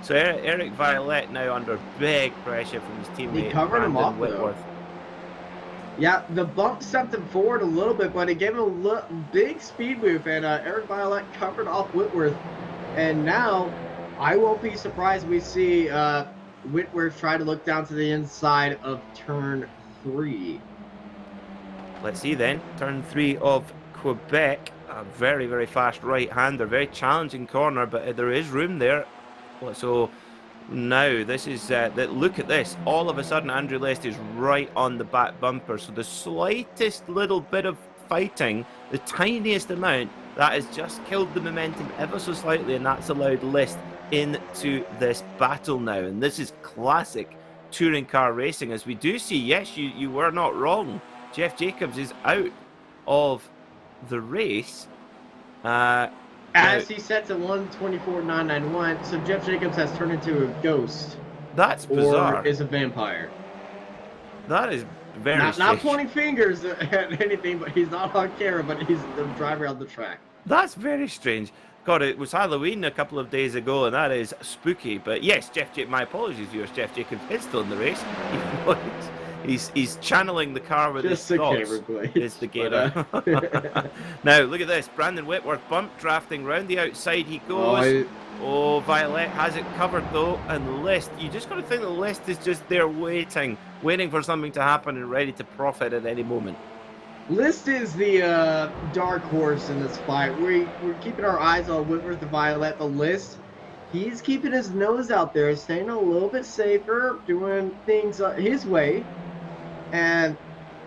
So Eric Violet now under big pressure from his teammate. He covered him off, Whitworth. Yeah, the bump sent him forward a little bit, but it gave him a big speed move, and Eric Violet covered off Whitworth. And now, I won't be surprised we see Whitworth try to look down to the inside of turn 3. Let's see then. Turn 3 of Quebec. A very, very fast right-hander. Very challenging corner, but there is room there. So now this is look at this. All of a sudden, Andrew Lest is right on the back bumper. So the slightest little bit of fighting, the tiniest amount, that has just killed the momentum ever so slightly, and that's allowed List into this battle now. And this is classic touring car racing, as we do see, yes, you were not wrong. Jeff Jacobs is out of the race. As he sets to 124.991, so Jeff Jacobs has turned into a ghost. That's bizarre. Or is a vampire. That is very not pointing fingers at anything, but he's not on camera, but he's the driver on the track. That's very strange. God, it was Halloween a couple of days ago, and that is spooky. But yes, my apologies, viewers. Jeff Jacobs is still in the race, even though He's channeling the car with Just his the thoughts. camera blades. Is the gator. Now look at this. Brandon Whitworth bump drafting round the outside. He goes. Oh, Violet has it covered though, and List. You just got to think the List is just there waiting for something to happen and ready to profit at any moment. List is the dark horse in this fight. We're keeping our eyes on Whitworth and Violet. The List, he's keeping his nose out there, staying a little bit safer, doing things his way. And,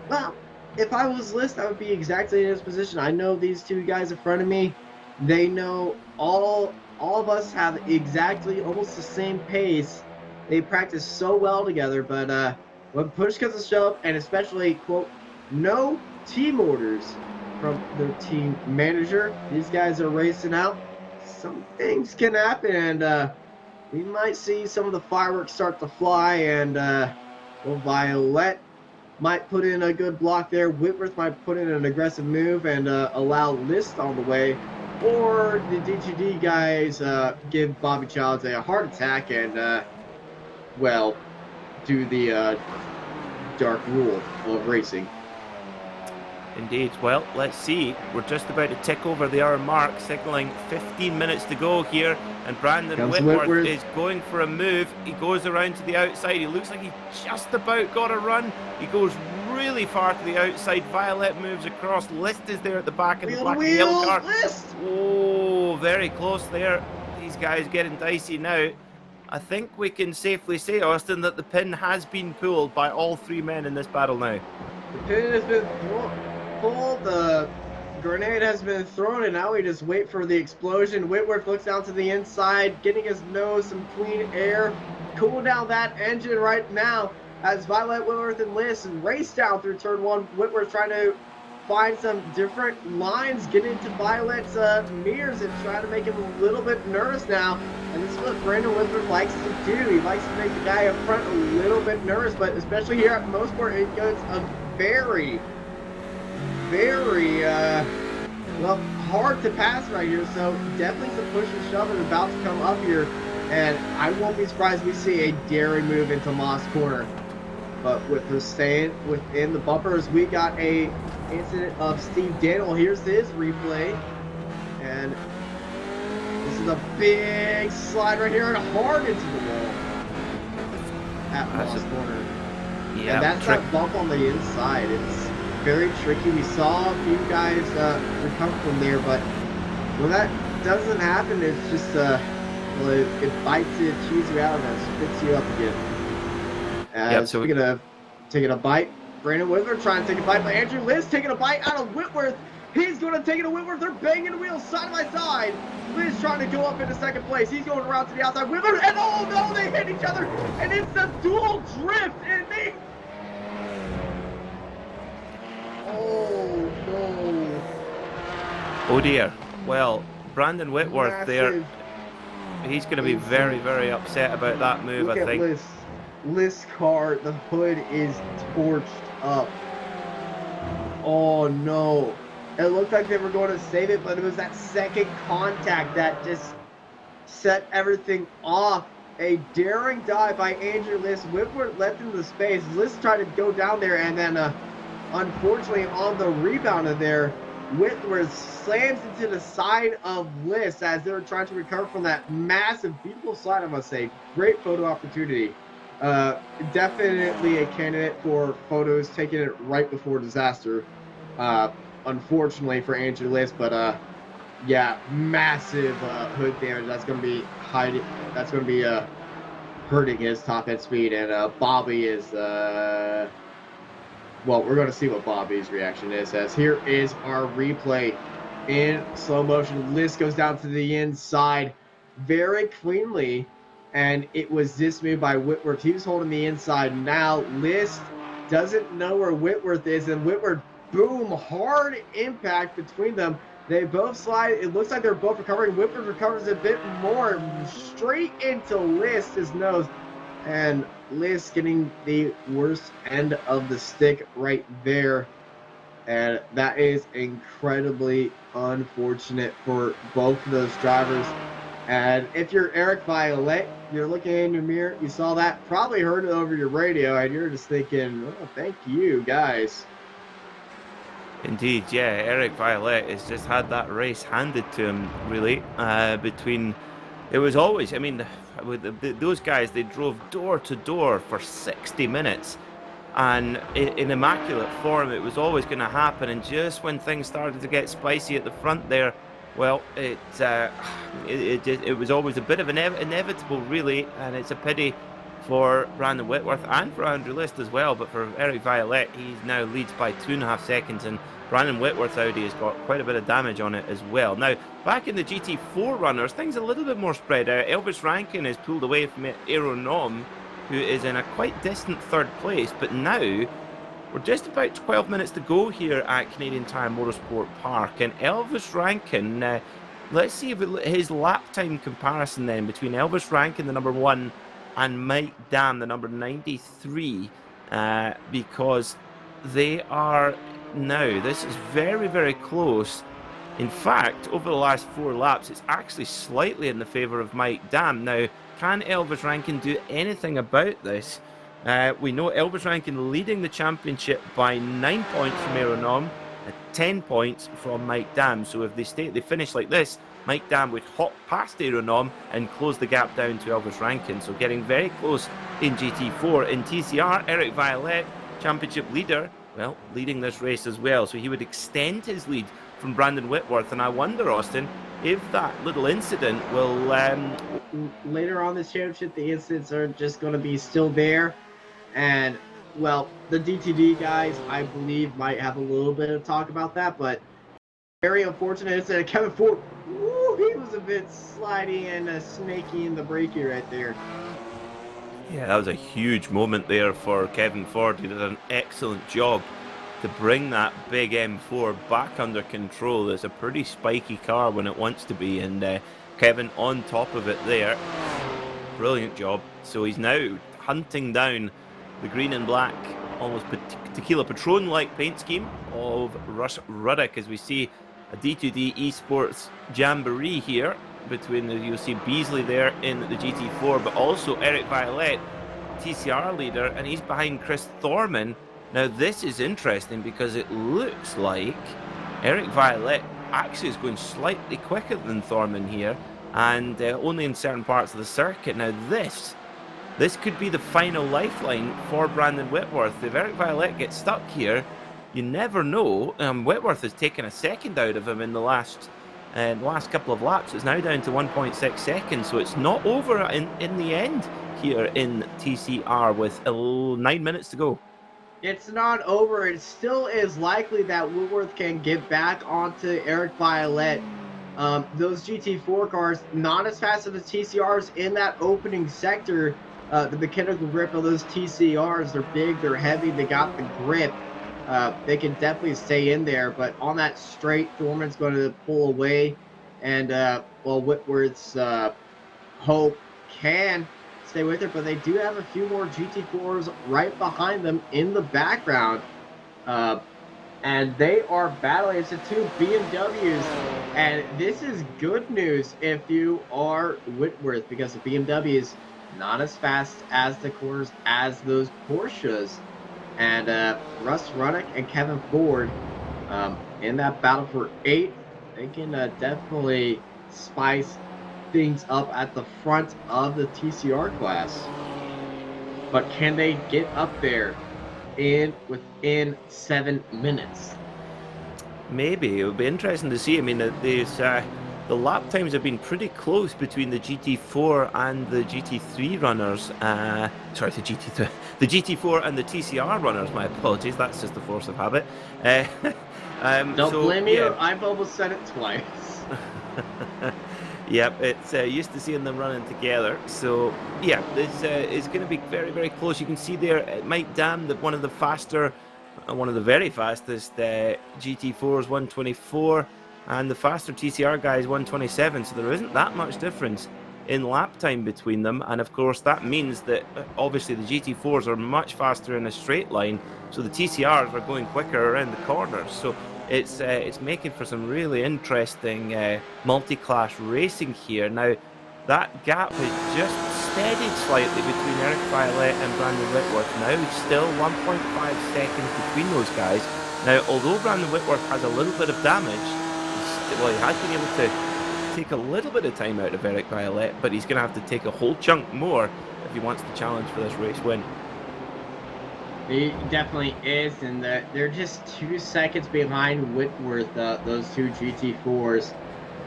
well, if I was List, I would be exactly in his position. I know these two guys in front of me. They know all of us have exactly almost the same pace. They practice so well together, but when push comes to shove, and especially, quote, no team orders from their team manager, these guys are racing out. Some things can happen, and we might see some of the fireworks start to fly, and well, Violet might put in a good block there. Whitworth might put in an aggressive move and allow List on the way. Or the DGD guys give Bobby Childs a heart attack and, well, do the dark rule of racing. Indeed. Well, let's see. We're just about to tick over the hour mark, signaling 15 minutes to go here. And Brandon Whitworth is going for a move. He goes around to the outside. He looks like he just about got a run. He goes really far to the outside. Violet moves across. List is there at the back of the black hill car. List! Oh, very close there. These guys getting dicey now. I think we can safely say, Austin, that the pin has been pulled by all three men in this battle now. The pin has been pulled, the grenade has been thrown, and now we just wait for the explosion. Whitworth looks down to the inside, getting his nose some clean air, cool down that engine right now as Violet, Whitworth, and List race down through turn one. Whitworth trying to find some different lines, get into Violet's mirrors and try to make him a little bit nervous now. And this is what Brandon Whitworth likes to do. He likes to make the guy up front a little bit nervous, but especially here at Mosport, it goes a very, well, hard to pass right here. So definitely some push and shove is about to come up here. And I won't be surprised we see a daring move into Moss Corner. But with her staying within the bumpers, we got a incident of Steve Daniel. Here's his replay. And this is a big slide right here and hard into the wall at Moss Corner. Yeah, and that's that bump on the inside. It's very tricky. We saw a few guys recover from there, but when that doesn't happen, it's just well, it bites you, chews you out, and spits you up again. So we're gonna taking a bite. Brandon Whitworth trying to take a bite, but Andrew List taking a bite out of Whitworth. He's going to take it to Whitworth. They're banging the wheels side by side. Liz trying to go up into second place. He's going around to the outside. Whitworth, and oh no, they hit each other, and it's a dual drift, and they. Oh no. Oh dear. Well, Brandon Whitworth there. He's going to be very, very upset about that move, I think. List car, the hood is torched up. Oh no. It looked like they were going to save it, but it was that second contact that just set everything off. A daring dive by Andrew List. Whitworth left into the space. List tried to go down there, and then unfortunately on the rebound of there, Whitworth slams into the side of List as they were trying to recover from that massive, beautiful slide, I must say. Great photo opportunity. Definitely a candidate for photos, taking it right before disaster. Unfortunately for Andrew List, but yeah, massive hood damage. That's going to be hiding. That's going to be hurting his top end speed. And Bobby is well, we're going to see what Bobby's reaction is. As here is our replay in slow motion. List goes down to the inside very cleanly. And it was this move by Whitworth. He was holding the inside. Now List doesn't know where Whitworth is, and Whitworth, boom, hard impact between them. They both slide. It looks like they're both recovering. Whitworth recovers a bit more, straight into List's nose. And List getting the worst end of the stick right there. And that is incredibly unfortunate for both of those drivers. And if you're Eric Violet, you're looking in your mirror, you saw that, probably heard it over your radio, and you're just thinking, oh, thank you, guys. Indeed, yeah. Eric Violet has just had that race handed to him, really, between... It was always, I mean, those guys, they drove door to door for 60 minutes. And in immaculate form, it was always going to happen. And just when things started to get spicy at the front there, well, it was always a bit of an inevitable, really. And it's a pity for Brandon Whitworth and for Andrew List as well. But for Eric Violet, he now leads by 2.5 seconds. And Brandon Whitworth's Audi has got quite a bit of damage on it as well. Now, back in the GT4 runners, things a little bit more spread out. Elvis Rankin is pulled away from Aeronom, who is in a quite distant third place. But now, we're just about 12 minutes to go here at Canadian Tire Motorsport Park. And Elvis Rankin, let's see if his lap time comparison then between Elvis Rankin, the number 1, and Mike Dam, the number 93, because they are now, this is very, very close. In fact, over the last 4 laps, it's actually slightly in the favour of Mike Dam. Now, can Elvis Rankin do anything about this? We know Elvis Rankin leading the championship by 9 points from Aeronom and 10 points from Mike Dam. So if they finish like this, Mike Dam would hop past Aeronom and close the gap down to Elvis Rankin. So getting very close in GT4. In TCR, Eric Violet, championship leader, well, leading this race as well. So he would extend his lead from Brandon Whitworth. And I wonder, Austin, if that little incident will... Later on this championship, the incidents are just going to be still there. And, well, the DTD guys, I believe, might have a little bit of talk about that. But very unfortunate incident. Kevin Ford, he was a bit slidey and snaky in the braking right there. Yeah, that was a huge moment there for Kevin Ford. He did an excellent job to bring that big M4 back under control. It's a pretty spiky car when it wants to be, and Kevin on top of it there. Brilliant job. So he's now hunting down the green and black, almost Tequila Patron-like paint scheme of Russ Ruddock, as we see a D2D Esports jamboree here between you'll see Beasley there in the GT4, but also Eric Violet, TCR leader, and he's behind Chris Thorman. Now this is interesting because it looks like Eric Violet actually is going slightly quicker than Thorman here, and only in certain parts of the circuit. Now this could be the final lifeline for Brandon Whitworth. If Eric Violet gets stuck here, you never know. Whitworth has taken a second out of him in the last couple of laps. It's now down to 1.6 seconds, so it's not over in the end here in TCR with 9 minutes to go. It's not over. It still is likely that Whitworth can get back onto Eric Violet. Those GT4 cars, not as fast as the TCRs in that opening sector. The mechanical grip of those TCRs, they're big, they're heavy, they got the grip. They can definitely stay in there, but on that straight, Thorman's going to pull away, and well, Whitworth's hope can stay with her, but they do have a few more GT4s right behind them in the background, and they are battling. It's the 2 BMWs, and this is good news if you are Whitworth, because the BMWs not as fast as the corners as those Porsches. And Russ Ruddock and Kevin Ford in that battle for 8th, they can definitely spice things up at the front of the TCR class. But can they get up there within 7 minutes? Maybe. It would be interesting to see. I mean, the lap times have been pretty close between the GT4 and the GT3 runners. Sorry, the GT4 and the TCR runners. My apologies. That's just the force of habit. Don't blame you. I've almost said it twice. Yep, it's used to seeing them running together. So yeah, it's going to be very, very close. You can see there, Mike Dam, one of the very fastest GT4s, 124. And the faster TCR guy is 127, so there isn't that much difference in lap time between them. And of course, that means that obviously the GT4s are much faster in a straight line, so the TCRs are going quicker around the corners. So it's making for some really interesting multi-class racing here. Now, That gap has just steadied slightly between Eric Violet and Brandon Whitworth. Now still 1.5 seconds between those guys. Now, although Brandon Whitworth has a little bit of damage, he has been able to take a little bit of time out of Eric Violet, but he's going to have to take a whole chunk more if he wants to challenge for this race win. He definitely is, and they're just 2 seconds behind Whitworth, those two GT4s.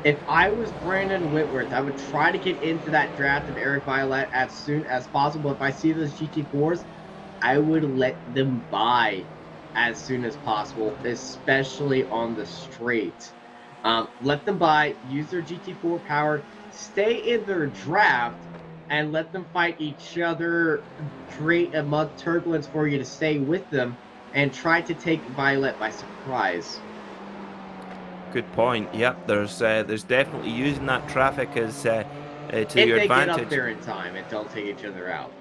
If I was Brandon Whitworth, I would try to get into that draft of Eric Violet as soon as possible. If I see those GT4s, I would let them buy as soon as possible, especially on the straight. Let them buy, use their GT4 power, stay in their draft, and let them fight each other, create a mud turbulence for you to stay with them, and try to take Violet by surprise. Good point. Yep, there's definitely using that traffic as to your advantage. If they get up there in time and don't take each other out.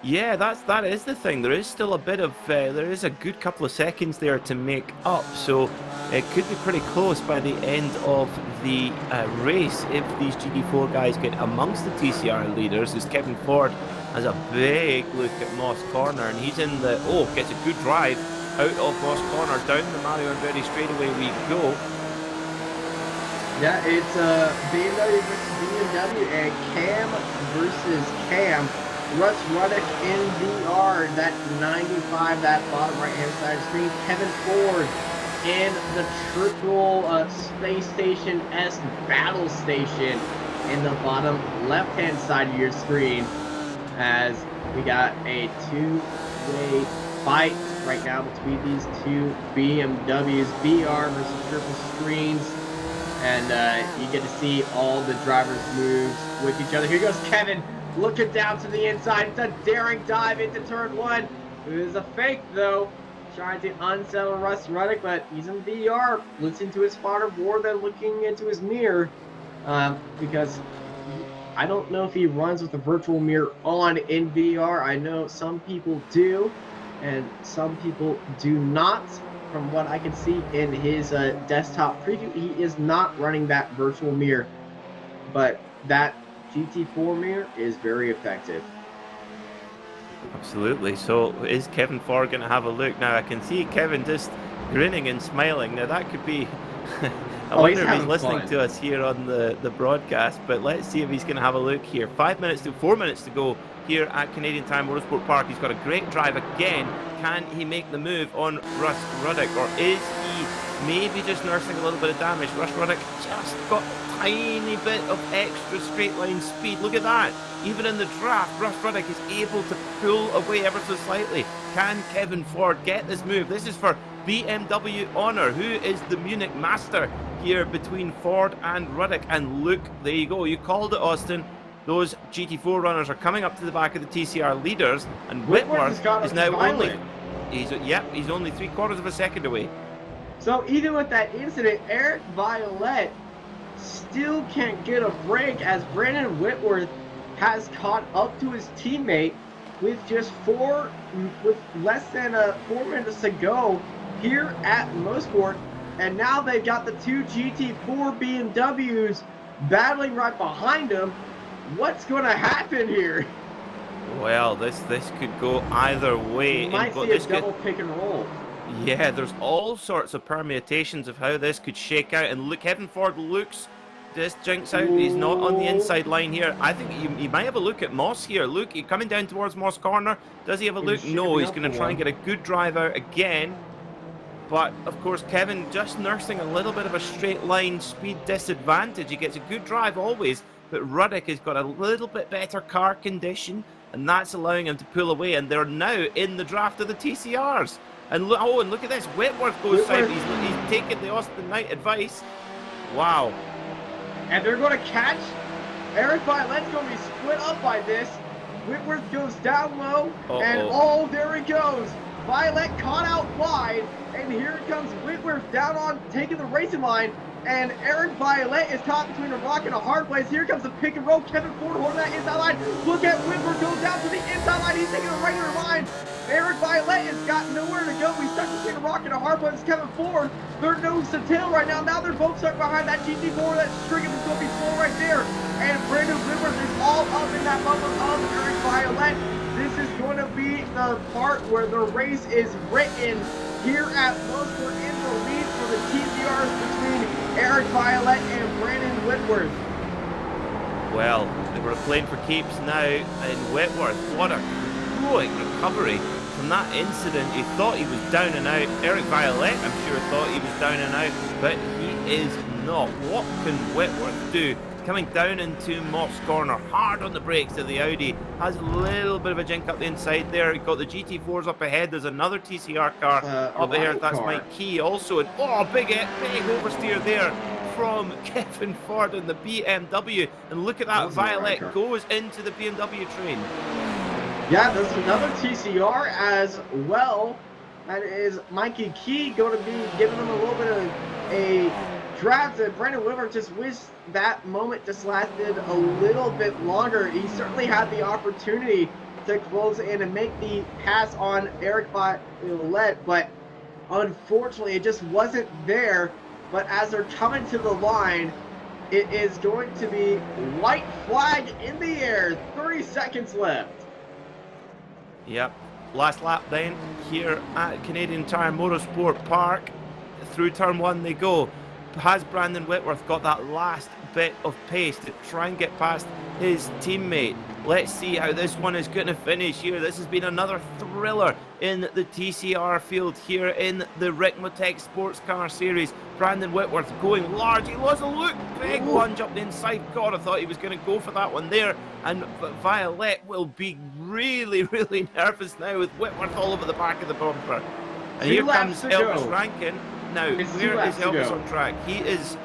Yeah, that is the thing. There is still a bit of there is a good couple of seconds there to make up, so it could be pretty close by the end of the race if these GT4 guys get amongst the TCR leaders. As Kevin Ford has a big look at Moss Corner, and he's in the gets a good drive out of Moss Corner down the Mario and Berry straightaway we go. Yeah, it's BMW versus BMW and Cam versus Cam. Russ Ruddock in VR, that 95, that bottom right-hand side of the screen. Kevin Ford in the triple Space Station S Battle Station in the bottom left-hand side of your screen. As we got a two-way fight right now between these two BMWs, VR versus triple screens. And you get to see all the drivers' moves with each other. Here goes Kevin. Looking down to the inside. It's a daring dive into turn one. It is a fake, though. Trying to unsettle Russ Ruddock, but he's in VR. Listening to his spotter more than looking into his mirror. Because I don't know if he runs with the virtual mirror on in VR. I know some people do, and some people do not. From what I can see in his desktop preview, he is not running that virtual mirror. But that GT4 mirror is very effective. Absolutely. So is Kevin Ford going to have a look? Now I can see Kevin just grinning and smiling. Now that could be I wonder if he's listening to us here on the broadcast, but let's see if he's going to have a look here. 4 minutes to go here at Canadian Tire Motorsport Park. He's got a great drive again. Can he make the move on Russ Ruddock, or is he maybe just nursing a little bit of damage? Russ Ruddock just got a tiny bit of extra straight line speed. Look at that. Even in the draft, Russ Ruddock is able to pull away ever so slightly. Can Kevin Ford get this move? This is for BMW Honor, who is the Munich master here between Ford and Ruddock. And look, there you go. You called it, Austin. Those GT4 runners are coming up to the back of the TCR leaders, and Whitworth is now he's only 3/4 of a second away. So even with that incident, Eric Violet still can't get a break as Brandon Whitworth has caught up to his teammate with less than 4 minutes to go here at Mosport, and now they've got the two GT4 BMWs battling right behind them. What's going to happen here? Well, this could go either way. You might see a double pick and roll. Yeah, there's all sorts of permutations of how this could shake out. And look, Kevin Ford looks just jinx out. He's not on the inside line here. I think he might have a look at Moss here. Look, he's coming down towards Moss Corner. Does he have a look? No, he's going to try and get a good drive out again. But, of course, Kevin just nursing a little bit of a straight line speed disadvantage. He gets a good drive always, but Ruddock has got a little bit better car condition, and that's allowing him to pull away. And they're now in the draft of the TCRs. And look at this. Whitworth goes side. He's taking the Austin Knight advice. Wow. And they're going to catch. Eric Violet's going to be split up by this. Whitworth goes down low. And there he goes. Violet caught out wide. And here comes Whitworth down on taking the racing line. And Eric Violet is caught between a rock and a hard place. Here comes the pick and roll. Kevin Ford holding that inside line. Look at Whitworth go down to the inside line. He's taking a regular line. Eric Violet has got nowhere to go. He's stuck between a rock and a hard one. It's coming forward. They're nose to tail right now. Now they're both stuck behind that GT4. That string is going to be slow right there. And Brandon Whitworth is all up in that bubble of Eric Violet. This is going to be the part where the race is written here at Mosport in the lead for the TCRs between Eric Violet and Brandon Whitworth. Well, they were playing for keeps now in Whitworth. What a heroic recovery from that incident. He thought he was down and out. Eric Violet, I'm sure, thought he was down and out, but he is not. What can Whitworth do? Coming down into Moss corner, hard on the brakes of the Audi, has a little bit of a jink up the inside there. He got the GT4s up ahead. There's another TCR car up ahead. That's Mike Key also. And oh, big oversteer there from Kevin Ford in the BMW. And look at that, Violet goes into the BMW train. Yeah, there's another TCR as well. That is Mikey Key going to be giving them a little bit of a draft. And Brandon Whitworth just wished that moment just lasted a little bit longer. He certainly had the opportunity to close in and make the pass on Eric Violet, but unfortunately it just wasn't there. But as they're coming to the line, it is going to be white flag in the air. 30 seconds left. Yep, last lap then here at Canadian Tire Motorsport Park. Through turn one they go. Has Brandon Whitworth got that last bit of pace to try and get past his teammate? Let's see how this one is going to finish here. This has been another thriller in the TCR field here in the Ricmotech Sports Car Series. Brandon Whitworth going large. He lost a look. Big lunge up the inside. God, I thought he was going to go for that one there. And Violet will be really, really nervous now with Whitworth all over the back of the bumper. And here comes Elvis Rankin. Now, where is Elvis on track? He is...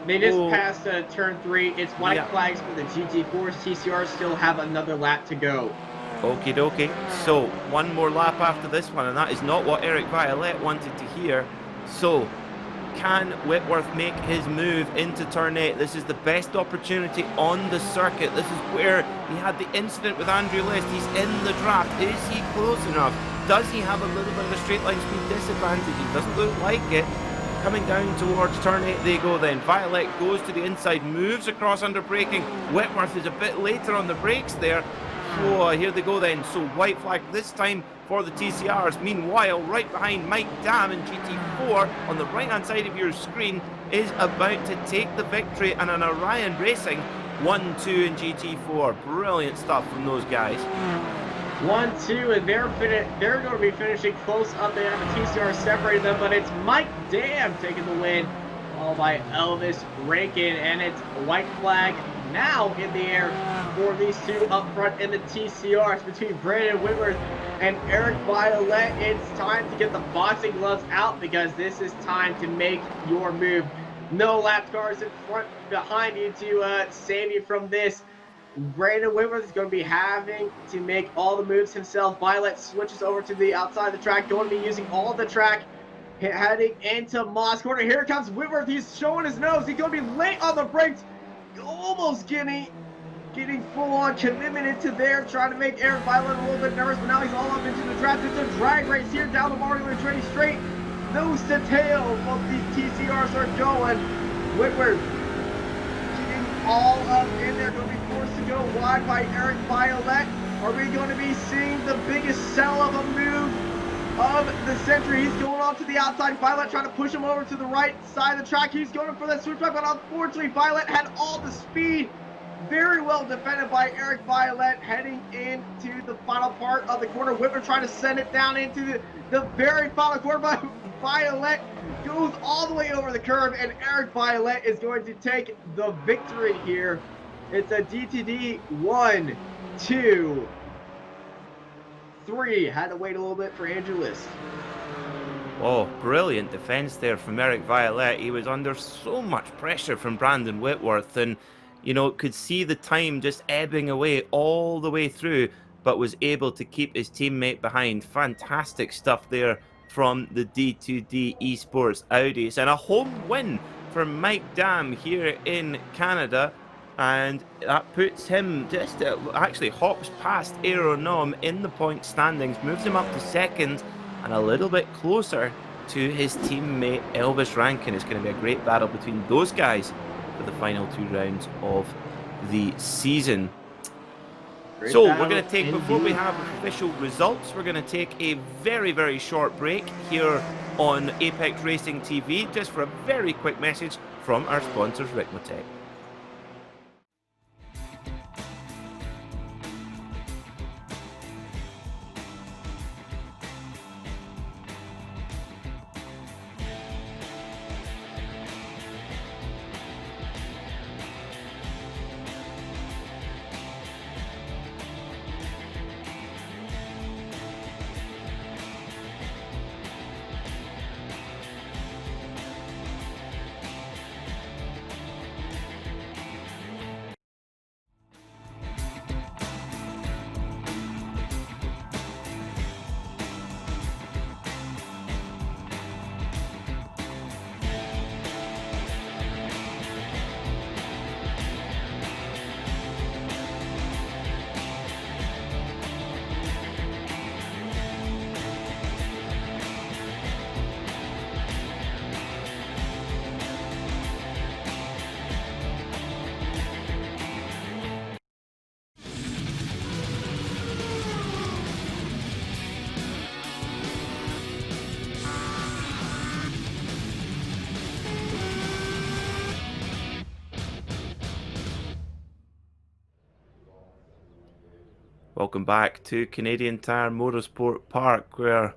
They just passed turn 3. It's white flags for the GT4s. TCR still have another lap to go. Okie dokie. So, one more lap after this one, and that is not what Eric Violet wanted to hear. So, can Whitworth make his move into turn 8? This is the best opportunity on the circuit. This is where he had the incident with Andrew List. He's in the draft. Is he close enough? Does he have a little bit of a straight line speed disadvantage? He doesn't look like it. Coming down towards turn 8 they go then. Violet goes to the inside, moves across under braking. Whitworth is a bit later on the brakes there. Oh, here they go then. So white flag this time for the TCRs. Meanwhile, right behind Mike Dam in GT4 on the right hand side of your screen is about to take the victory, and an Orion Racing 1-2 in GT4. Brilliant stuff from those guys. 1-2, and they're going to be finishing close up there. The TCR separated them, but it's Mike Dam taking the win, followed by Elvis Rankin, and it's white flag now in the air for these two up front in the TCR. It's between Brandon Whitworth and Eric Violet. It's time to get the boxing gloves out because this is time to make your move. No lap cars in front behind you to save you from this. Brandon Whitworth is going to be having to make all the moves himself. Violet switches over to the outside of the track, going to be using all the track, heading into Moss corner. Here comes Whitworth. He's showing his nose. He's going to be late on the brakes, almost getting full-on commitment into there, trying to make Eric Violet a little bit nervous, but now he's all up into the draft. It's a drag race here down the Marley Train straight. Nose to tail, both these TCRs are going. Whitworth all up in there, going to be forced to go wide by Eric Violet. Are we going to be seeing the biggest sell of a move of the century? He's going on to the outside. Violet trying to push him over to the right side of the track. He's going for that switchback, but unfortunately Violet had all the speed. Very well defended by Eric Violet, heading into the final part of the corner. Whitworth trying to send it down into the very final corner, but Violet goes all the way over the curve, and Eric Violet is going to take the victory here. It's a DTD 1, 2, 3. Had to wait a little bit for Andrew List. Oh, brilliant defense there from Eric Violet. He was under so much pressure from Brandon Whitworth, and you know, could see the time just ebbing away all the way through, but was able to keep his teammate behind. Fantastic stuff there from the D2D Esports Audis, and a home win for Mike Dam here in Canada. And that puts him just actually hops past Aeronom in the point standings, moves him up to second and a little bit closer to his teammate Elvis Rankin. It's going to be a great battle between those guys for the final 2 rounds of the season. So we're going to take, before we have official results, we're going to take a very, very short break here on Apex Racing TV, just for a very quick message from our sponsors, Ricmotech. Welcome back to Canadian Tire Motorsport Park, where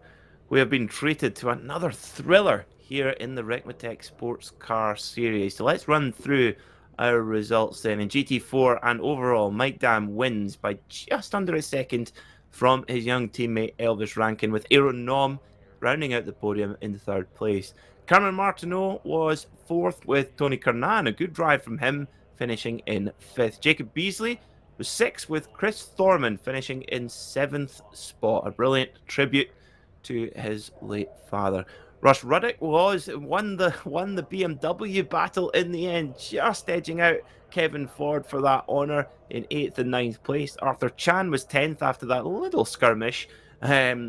we have been treated to another thriller here in the Ricmotech Sports Car Series. So let's run through our results then. In GT4 and overall, Mike Dam wins by just under a second from his young teammate Elvis Rankin, with Aeronom rounding out the podium in 3rd place. Cameron Martineau was 4th with Tony Kernan, a good drive from him, finishing in 5th. Jacob Beasley was 6th, with Chris Thorman finishing in 7th spot. A brilliant tribute to his late father. Russ Ruddick won the BMW battle in the end, just edging out Kevin Ford for that honour in 8th and 9th place. Arthur Chan was 10th after that little skirmish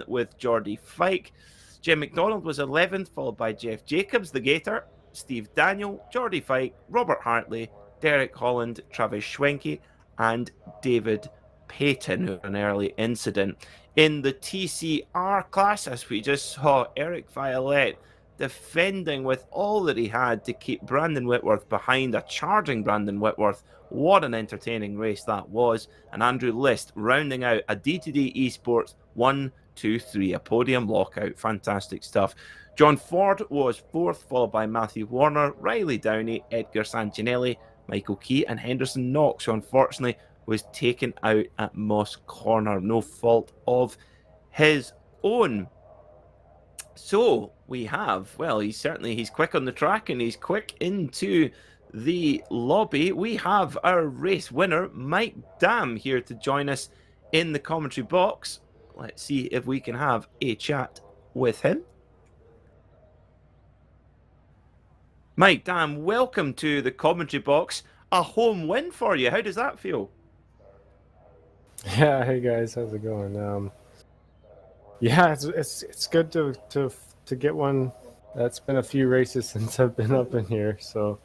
with Jordy Fike. Jim McDonald was 11th, followed by Jeff Jacobs, the Gator, Steve Daniel, Jordy Fike, Robert Hartley, Derek Holland, Travis Schwenke, and David Payton, who had an early incident. In the TCR class, as we just saw, Eric Violette defending with all that he had to keep Brandon Whitworth behind, a charging Brandon Whitworth. What an entertaining race that was. And Andrew List rounding out a D2D Esports 1, 2, 3, a podium lockout. Fantastic stuff. John Ford was 4th, followed by Matthew Warner, Riley Downey, Edgar Sancinelli, Michael Key, and Henderson Knox, who unfortunately was taken out at Moss Corner. No fault of his own. So we have, well, he's quick on the track and he's quick into the lobby. We have our race winner, Mike Dam, here to join us in the commentary box. Let's see if we can have a chat with him. Mike Dam, welcome to the commentary box. A home win for you. How does that feel? Yeah, hey guys, how's it going? Yeah, it's good to get one. It's been a few races since I've been up in here, so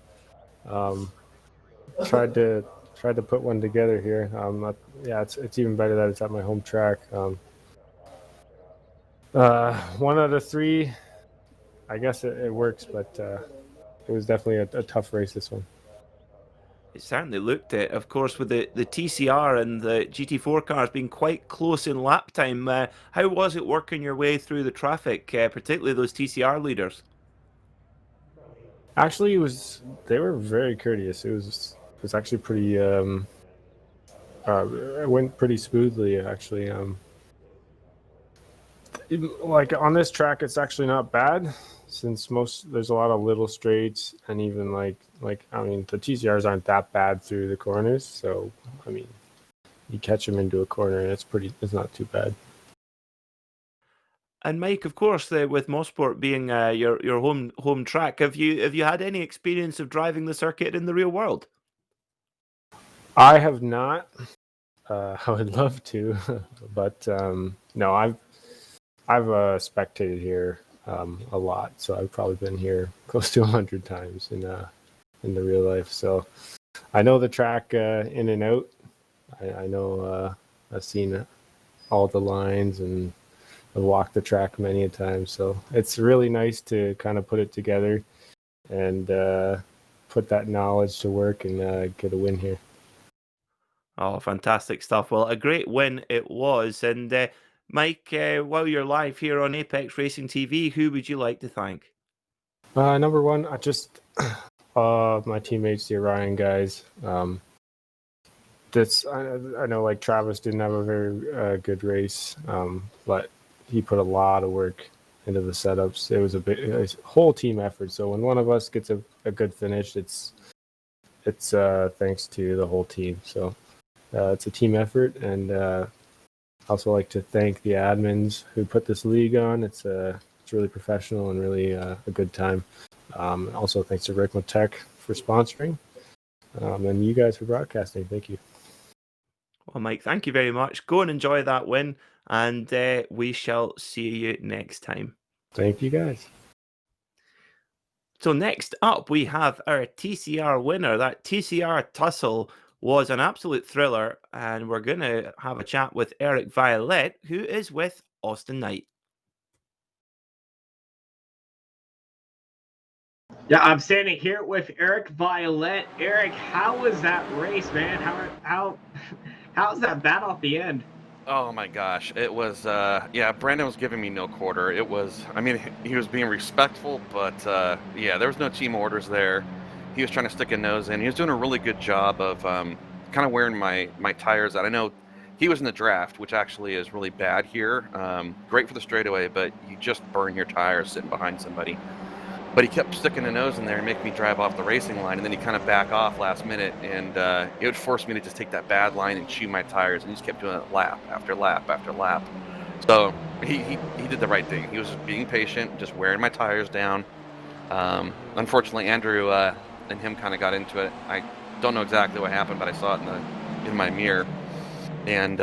tried to put one together here. Yeah, it's even better that it's at my home track. 1 out of 3, I guess it works, but it was definitely a tough race, this one. It certainly looked it. Of course, with the TCR and the GT4 cars being quite close in lap time, how was it working your way through the traffic, particularly those TCR leaders? Actually, they were very courteous. It was actually pretty. It went pretty smoothly, actually. Like on this track, it's actually not bad, since there's a lot of little straights, and even like I mean, the TCRs aren't that bad through the corners. So I mean, you catch them into a corner, and it's not too bad. And Mike, of course, with Mosport being your home track, have you had any experience of driving the circuit in the real world? I have not. I would love to, but no, I've spectated here a lot, so I've probably been here close to 100 times in the real life. So I know the track in and out. I know I've seen all the lines and I've walked the track many a time. So it's really nice to kind of put it together and put that knowledge to work and get a win here. Oh, fantastic stuff. Well, a great win it was. And Mike, while you're live here on Apex Racing TV, who would you like to thank? Number one, I just my teammates, the Orion guys. I know like Travis didn't have a very good race, but he put a lot of work into the setups. It was a whole team effort. So when one of us gets a good finish, it's thanks to the whole team. So it's a team effort, and I also like to thank the admins who put this league on. It's really professional and really a good time. Also thanks to Ricmotech for sponsoring, and you guys for broadcasting. Thank you. Well, Mike, thank you very much. Go and enjoy that win, and we shall see you next time. Thank you, guys. So next up, we have our TCR winner. That TCR tussle was an absolute thriller, and we're going to have a chat with Eric Violet, who is with Austin Knight. Yeah, I'm standing here with Eric Violet. Eric, how was that race, man? How's that battle at the end? Oh my gosh, it was, Brandon was giving me no quarter. It was, I mean, he was being respectful, but yeah, there was no team orders there. He was trying to stick a nose in. He was doing a really good job of kind of wearing my tires out. I know he was in the draft, which actually is really bad here. Great for the straightaway, but you just burn your tires sitting behind somebody. But he kept sticking a nose in there and making me drive off the racing line, and then he kind of back off last minute, and it would force me to just take that bad line and chew my tires, and he just kept doing it lap after lap after lap. So he did the right thing. He was just being patient, just wearing my tires down. Unfortunately, Andrew and him kind of got into it. I don't know exactly what happened, but I saw it in my mirror, and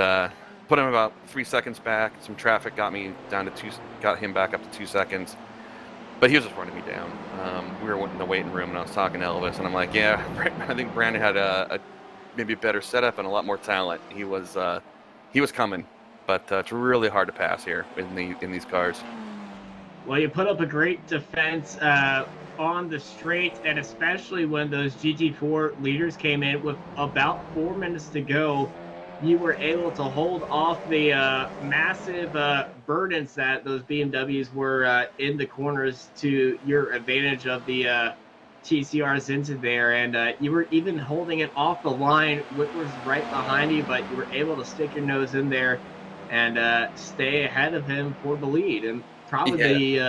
put him about 3 seconds back. Some traffic got me down to got him back up to 2 seconds. But he was just running me down. We were in the waiting room, and I was talking to Elvis, and I'm like, yeah, I think Brandon had a maybe a better setup and a lot more talent. He was coming, but it's really hard to pass here in these cars. Well, you put up a great defense on the straight, and especially when those GT4 leaders came in with about 4 minutes to go, you were able to hold off the massive burdens that those BMWs were in the corners to your advantage of the TCRs into there. And you were even holding it off the line. Whit was right behind you, but you were able to stick your nose in there and stay ahead of him for the lead. And probably,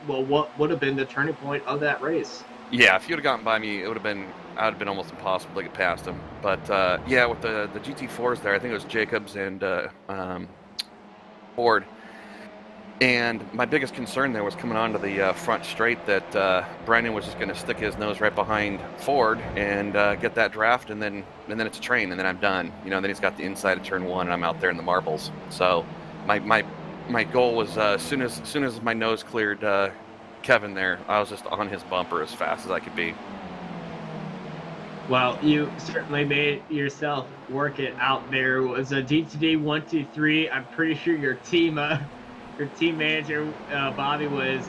what would have been the turning point of that race. Yeah, if you would have gotten by me, I would have been almost impossible to get past him. But yeah, with the GT4s there, I think it was Jacobs and Ford. And my biggest concern there was coming onto the front straight that Brandon was just going to stick his nose right behind Ford and get that draft, and then it's a train, and then I'm done. You know, then he's got the inside of turn one, and I'm out there in the marbles. So my goal was as soon as my nose cleared Kevin there, I was just on his bumper as fast as I could be. Well, you certainly made yourself work it out there. It was a D2D 1-2-3. I'm pretty sure your team manager Bobby was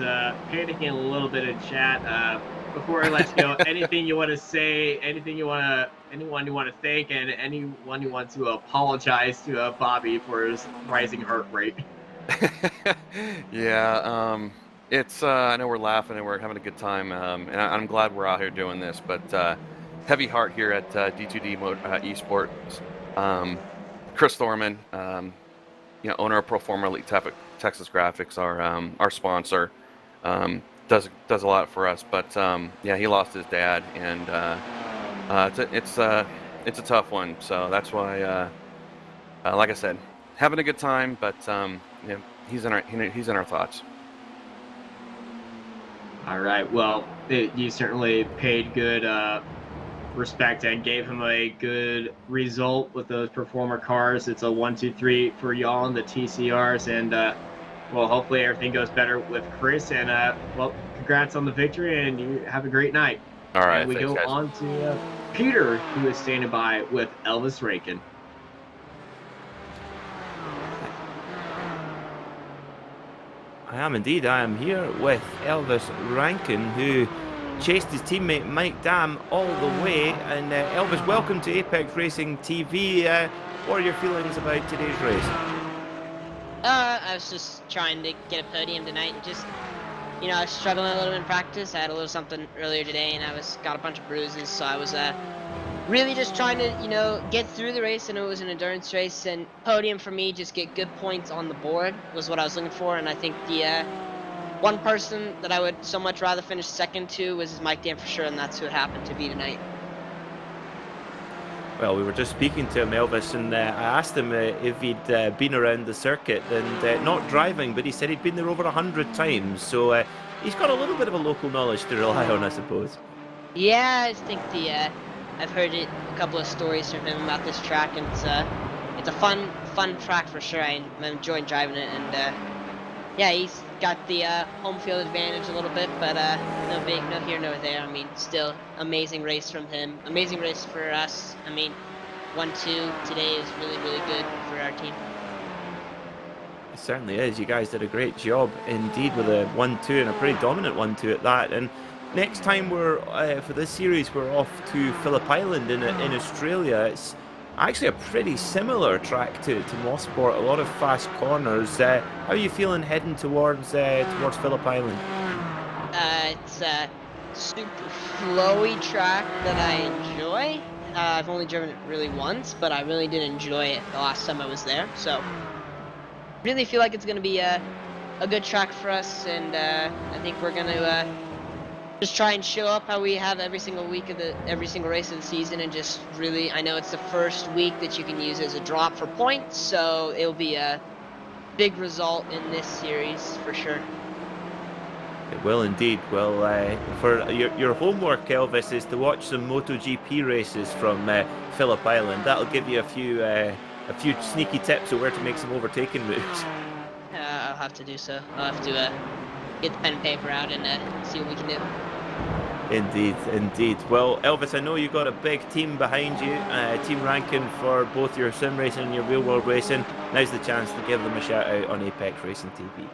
panicking a little bit in chat. Before I let you go, anything you want to say, anyone you want to thank, and anyone you want to apologize to Bobby for his rising heart rate. Yeah, it's I know we're laughing and we're having a good time, and I'm glad we're out here doing this, but heavy heart here at D2D Esports. Chris Thorman, owner of Proforma Elite Texas Graphics, our sponsor, does a lot for us. But yeah, he lost his dad, and it's a tough one. So that's why, like I said, having a good time, but he's in our thoughts. All right. Well, you certainly paid good respect and gave him a good result with those performer cars. It's a 1, 2, 3 for y'all in the TCRs, and well, hopefully everything goes better with Chris. And well, congrats on the victory, and you have a great night. All right, And we thanks, go guys. on to Peter, who is standing by with Elvis Rakin. I am indeed. I am here with Elvis Rankin, who chased his teammate Mike Dam all the way. And Elvis, welcome to Apex Racing TV. What are your feelings about today's race? I was just trying to get a podium tonight and just, you know, I was struggling a little in practice. I had a little something earlier today and got a bunch of bruises, so I was really just trying to, you know, get through the race. And it was an endurance race, and podium for me, just get good points on the board was what I was looking for. And I think the one person that I would so much rather finish second to was Mike Dam for sure, and that's who it happened to be tonight. Well, we were just speaking to him, Elvis, and I asked him if he'd been around the circuit, and not driving, but he said he'd been there over 100 times. So he's got a little bit of a local knowledge to rely on, I suppose. Yeah, I think I've heard a couple of stories from him about this track, and it's a fun track for sure. I'm enjoying driving it, and yeah, he's got the home field advantage a little bit, but no here, no there. I mean, still amazing race from him, amazing race for us. I mean, 1-2 today is really, really good for our team. It certainly is. You guys did a great job indeed with a 1-2, and a pretty dominant 1-2 at that. And next time we're for this series, we're off to Phillip Island in Australia. It's actually a pretty similar track to Mosport. A lot of fast corners. How are you feeling heading towards Phillip Island? It's a super flowy track that I enjoy. I've only driven it really once, but I really did enjoy it the last time I was there. So really feel like it's going to be a good track for us, and I think we're going to just try and show up how we have every single week of every single race of the season, and just really, I know it's the first week that you can use as a drop for points, so it'll be a big result in this series for sure. It will indeed. Well, for your homework, Elvis, is to watch some MotoGP races from Phillip Island. That'll give you a few sneaky tips of where to make some overtaking moves. I'll have to do so. I'll have to get the pen and paper out and see what we can do. Indeed. Well, Elvis, I know you got a big team behind you, Team Rankin, for both your sim racing and your real world racing. Now's the chance to give them a shout out on Apex Racing TV.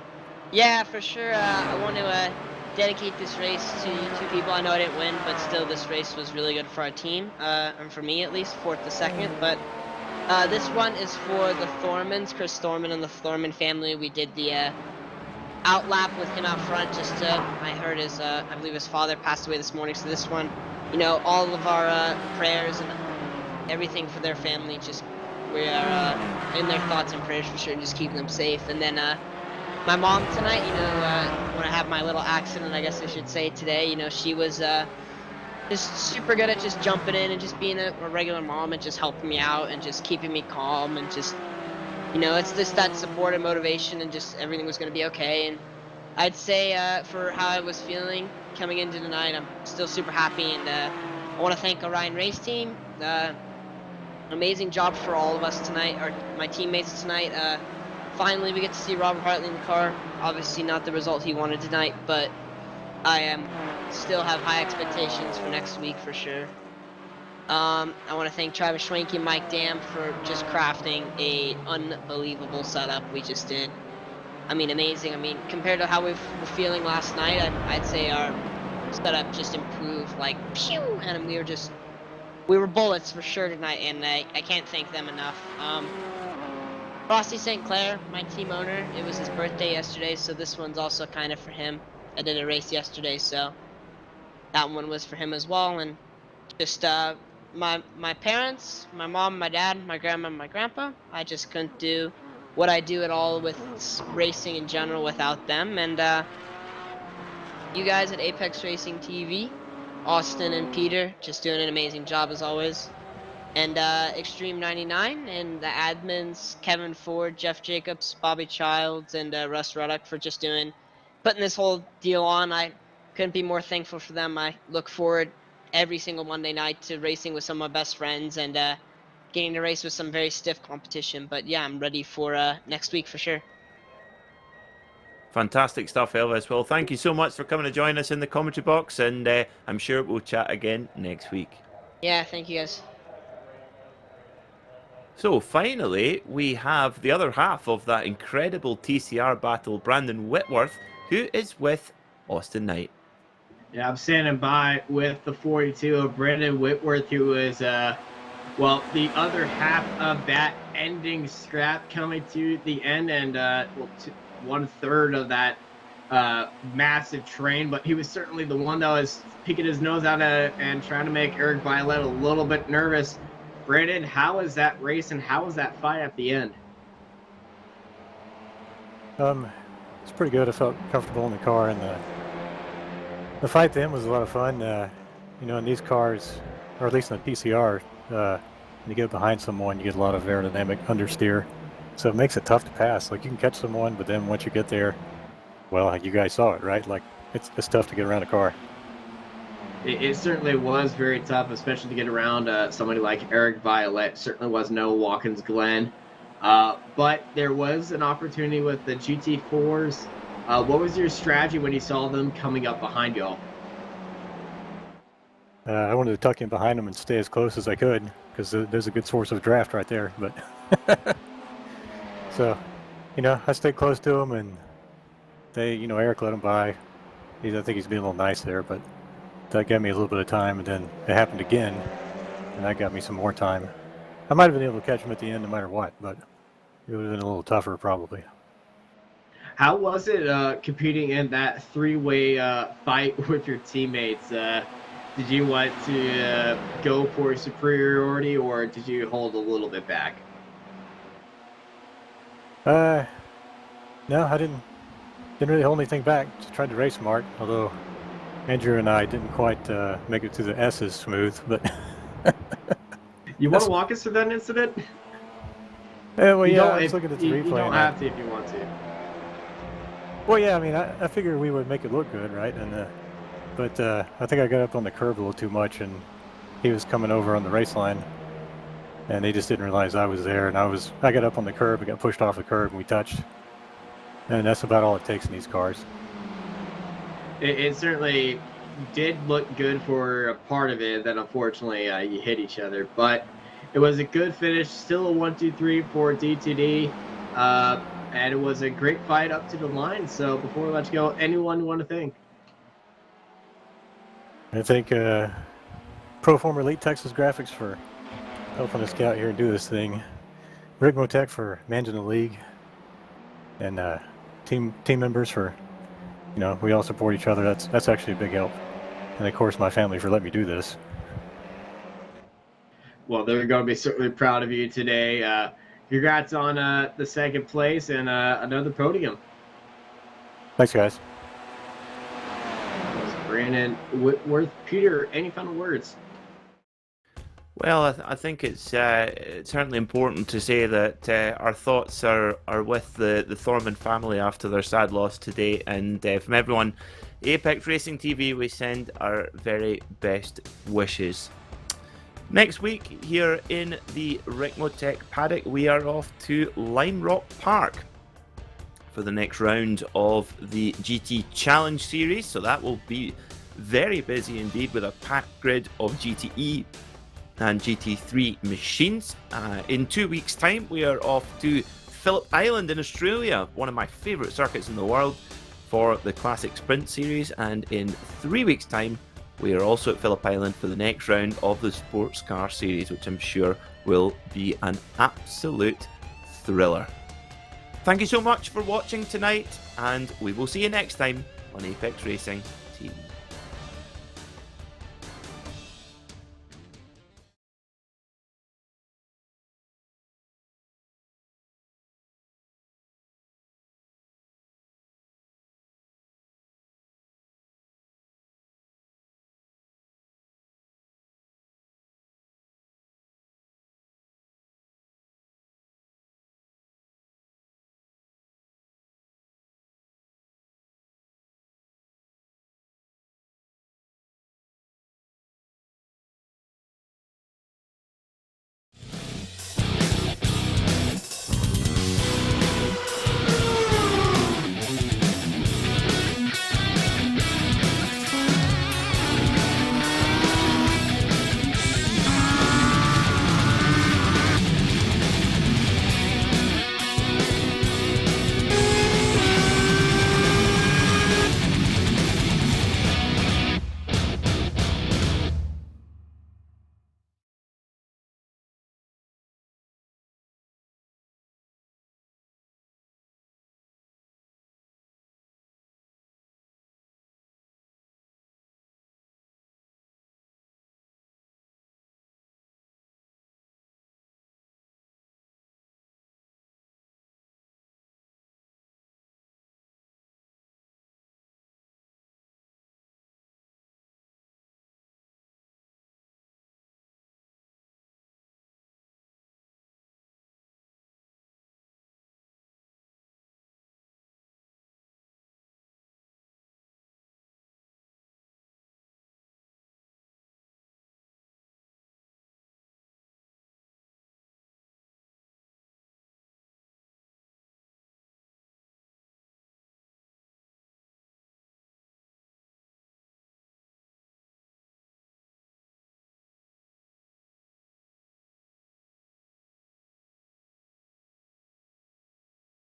Yeah, for sure. I want to dedicate this race to you two people. I know I didn't win, but still this race was really good for our team, and for me at least, 4th to 2nd. But this one is for the Thormans, Chris Thorman and the Thorman family. We did the outlap with him out front, just I heard his I believe his father passed away this morning, so this one, you know, all of our prayers and everything for their family, just we are in their thoughts and prayers for sure, and just keeping them safe. And then my mom tonight, you know, when I had my little accident, I guess I should say today, you know, she was just super good at just jumping in and just being a regular mom and just helping me out and just keeping me calm, and just, you know, it's just that support and motivation, and just everything was going to be okay. And I'd say for how I was feeling coming into tonight, I'm still super happy, and I want to thank Orion Race Team. Amazing job for all of us tonight, or my teammates tonight. Finally, we get to see Robert Hartley in the car. Obviously not the result he wanted tonight, but I still have high expectations for next week for sure. I want to thank Travis Schwenke and Mike Dam for just crafting a unbelievable setup we just did. I mean, amazing. I mean, compared to how we were feeling last night, I'd say our setup just improved like pew, and we were bullets for sure tonight, and I can't thank them enough. Frosty St. Clair, my team owner, it was his birthday yesterday, so this one's also kind of for him. I did a race yesterday, so that one was for him as well. And just my parents, my mom, my dad, my grandma, and my grandpa, I just couldn't do what I do at all with racing in general without them. And you guys at Apex Racing TV, Austin and Peter, just doing an amazing job as always. And Extreme 99 and the admins, Kevin Ford, Jeff Jacobs, Bobby Childs, and Russ Ruddock for just putting this whole deal on. I couldn't be more thankful for them. I look forward every single Monday night to racing with some of my best friends and getting to race with some very stiff competition. But yeah, I'm ready for next week for sure. Fantastic stuff, Elvis. Well, thank you so much for coming to join us in the commentary box, and I'm sure we'll chat again next week. Yeah, thank you guys. So finally, we have the other half of that incredible TCR battle, Brandon Whitworth, who is with Austin Knight. Yeah, I'm standing by with the 42 of Brandon Whitworth, who is, well, the other half of that ending scrap coming to the end, and, well, 1/3 of that massive train, but he was certainly the one that was peeking his nose out and trying to make Eric Violette a little bit nervous. Brandon, how was that race and how was that fight at the end? It's pretty good. I felt comfortable in the car, and the fight then was a lot of fun. You know, in these cars, or at least in the PCR, when you get behind someone, you get a lot of aerodynamic understeer, so it makes it tough to pass. Like, you can catch someone, but then once you get there, well, you guys saw it, right? Like, it's tough to get around a car. It certainly was very tough, especially to get around somebody like Eric Violette. Certainly was no Watkins Glen. But there was an opportunity with the GT4s. What was your strategy when you saw them coming up behind y'all? I wanted to tuck in behind them and stay as close as I could, because there's a good source of draft right there. But so, you know, I stayed close to them, and they, you know, Eric let him by. I think he's being a little nice there, but that gave me a little bit of time, and then it happened again, and that got me some more time. I might have been able to catch him at the end no matter what, but it would have been a little tougher probably. How was it competing in that three-way fight with your teammates? Did you want to go for superiority, or did you hold a little bit back? No, I didn't really hold anything back. Just tried to race smart, although Andrew and I didn't quite make it to the S's smooth, but... You want to walk us through that incident? Well, yeah, I was looking at the replay. You don't have to if you want to. Well, yeah, I mean, I figured we would make it look good, right? And but I think I got up on the curb a little too much, and he was coming over on the race line, and they just didn't realize I was there. And I got up on the curb and got pushed off the curb, and we touched. And that's about all it takes in these cars. It certainly did look good for a part of it. Then unfortunately you hit each other, but it was a good finish. Still a 1-2-3 for D2D, and it was a great fight up to the line. So before we let you go, anyone you want to thank? I think Proform Elite Texas Graphics for helping us get out here and do this thing. Ricmotech for managing the league, and team members for, you know, we all support each other. That's actually a big help. And of course, my family for letting me do this. Well, they're going to be certainly proud of you today. Congrats on the second place and another podium. Thanks, guys. That was Brandon Whitworth. Peter, any final words? Well, I think it's certainly important to say that our thoughts are with the Thorman family after their sad loss today, and from everyone, Apex Racing TV, we send our very best wishes. Next week, here in the Ricmotech paddock, we are off to Lime Rock Park for the next round of the GT Challenge Series, so that will be very busy indeed with a packed grid of GTE and GT3 machines. In 2 weeks' time, we are off to Phillip Island in Australia, one of my favourite circuits in the world, for the Classic Sprint Series, and in 3 weeks' time, we are also at Phillip Island for the next round of the SportsCar Series, which I'm sure will be an absolute thriller. Thank you so much for watching tonight, and we will see you next time on Apex Racing TV.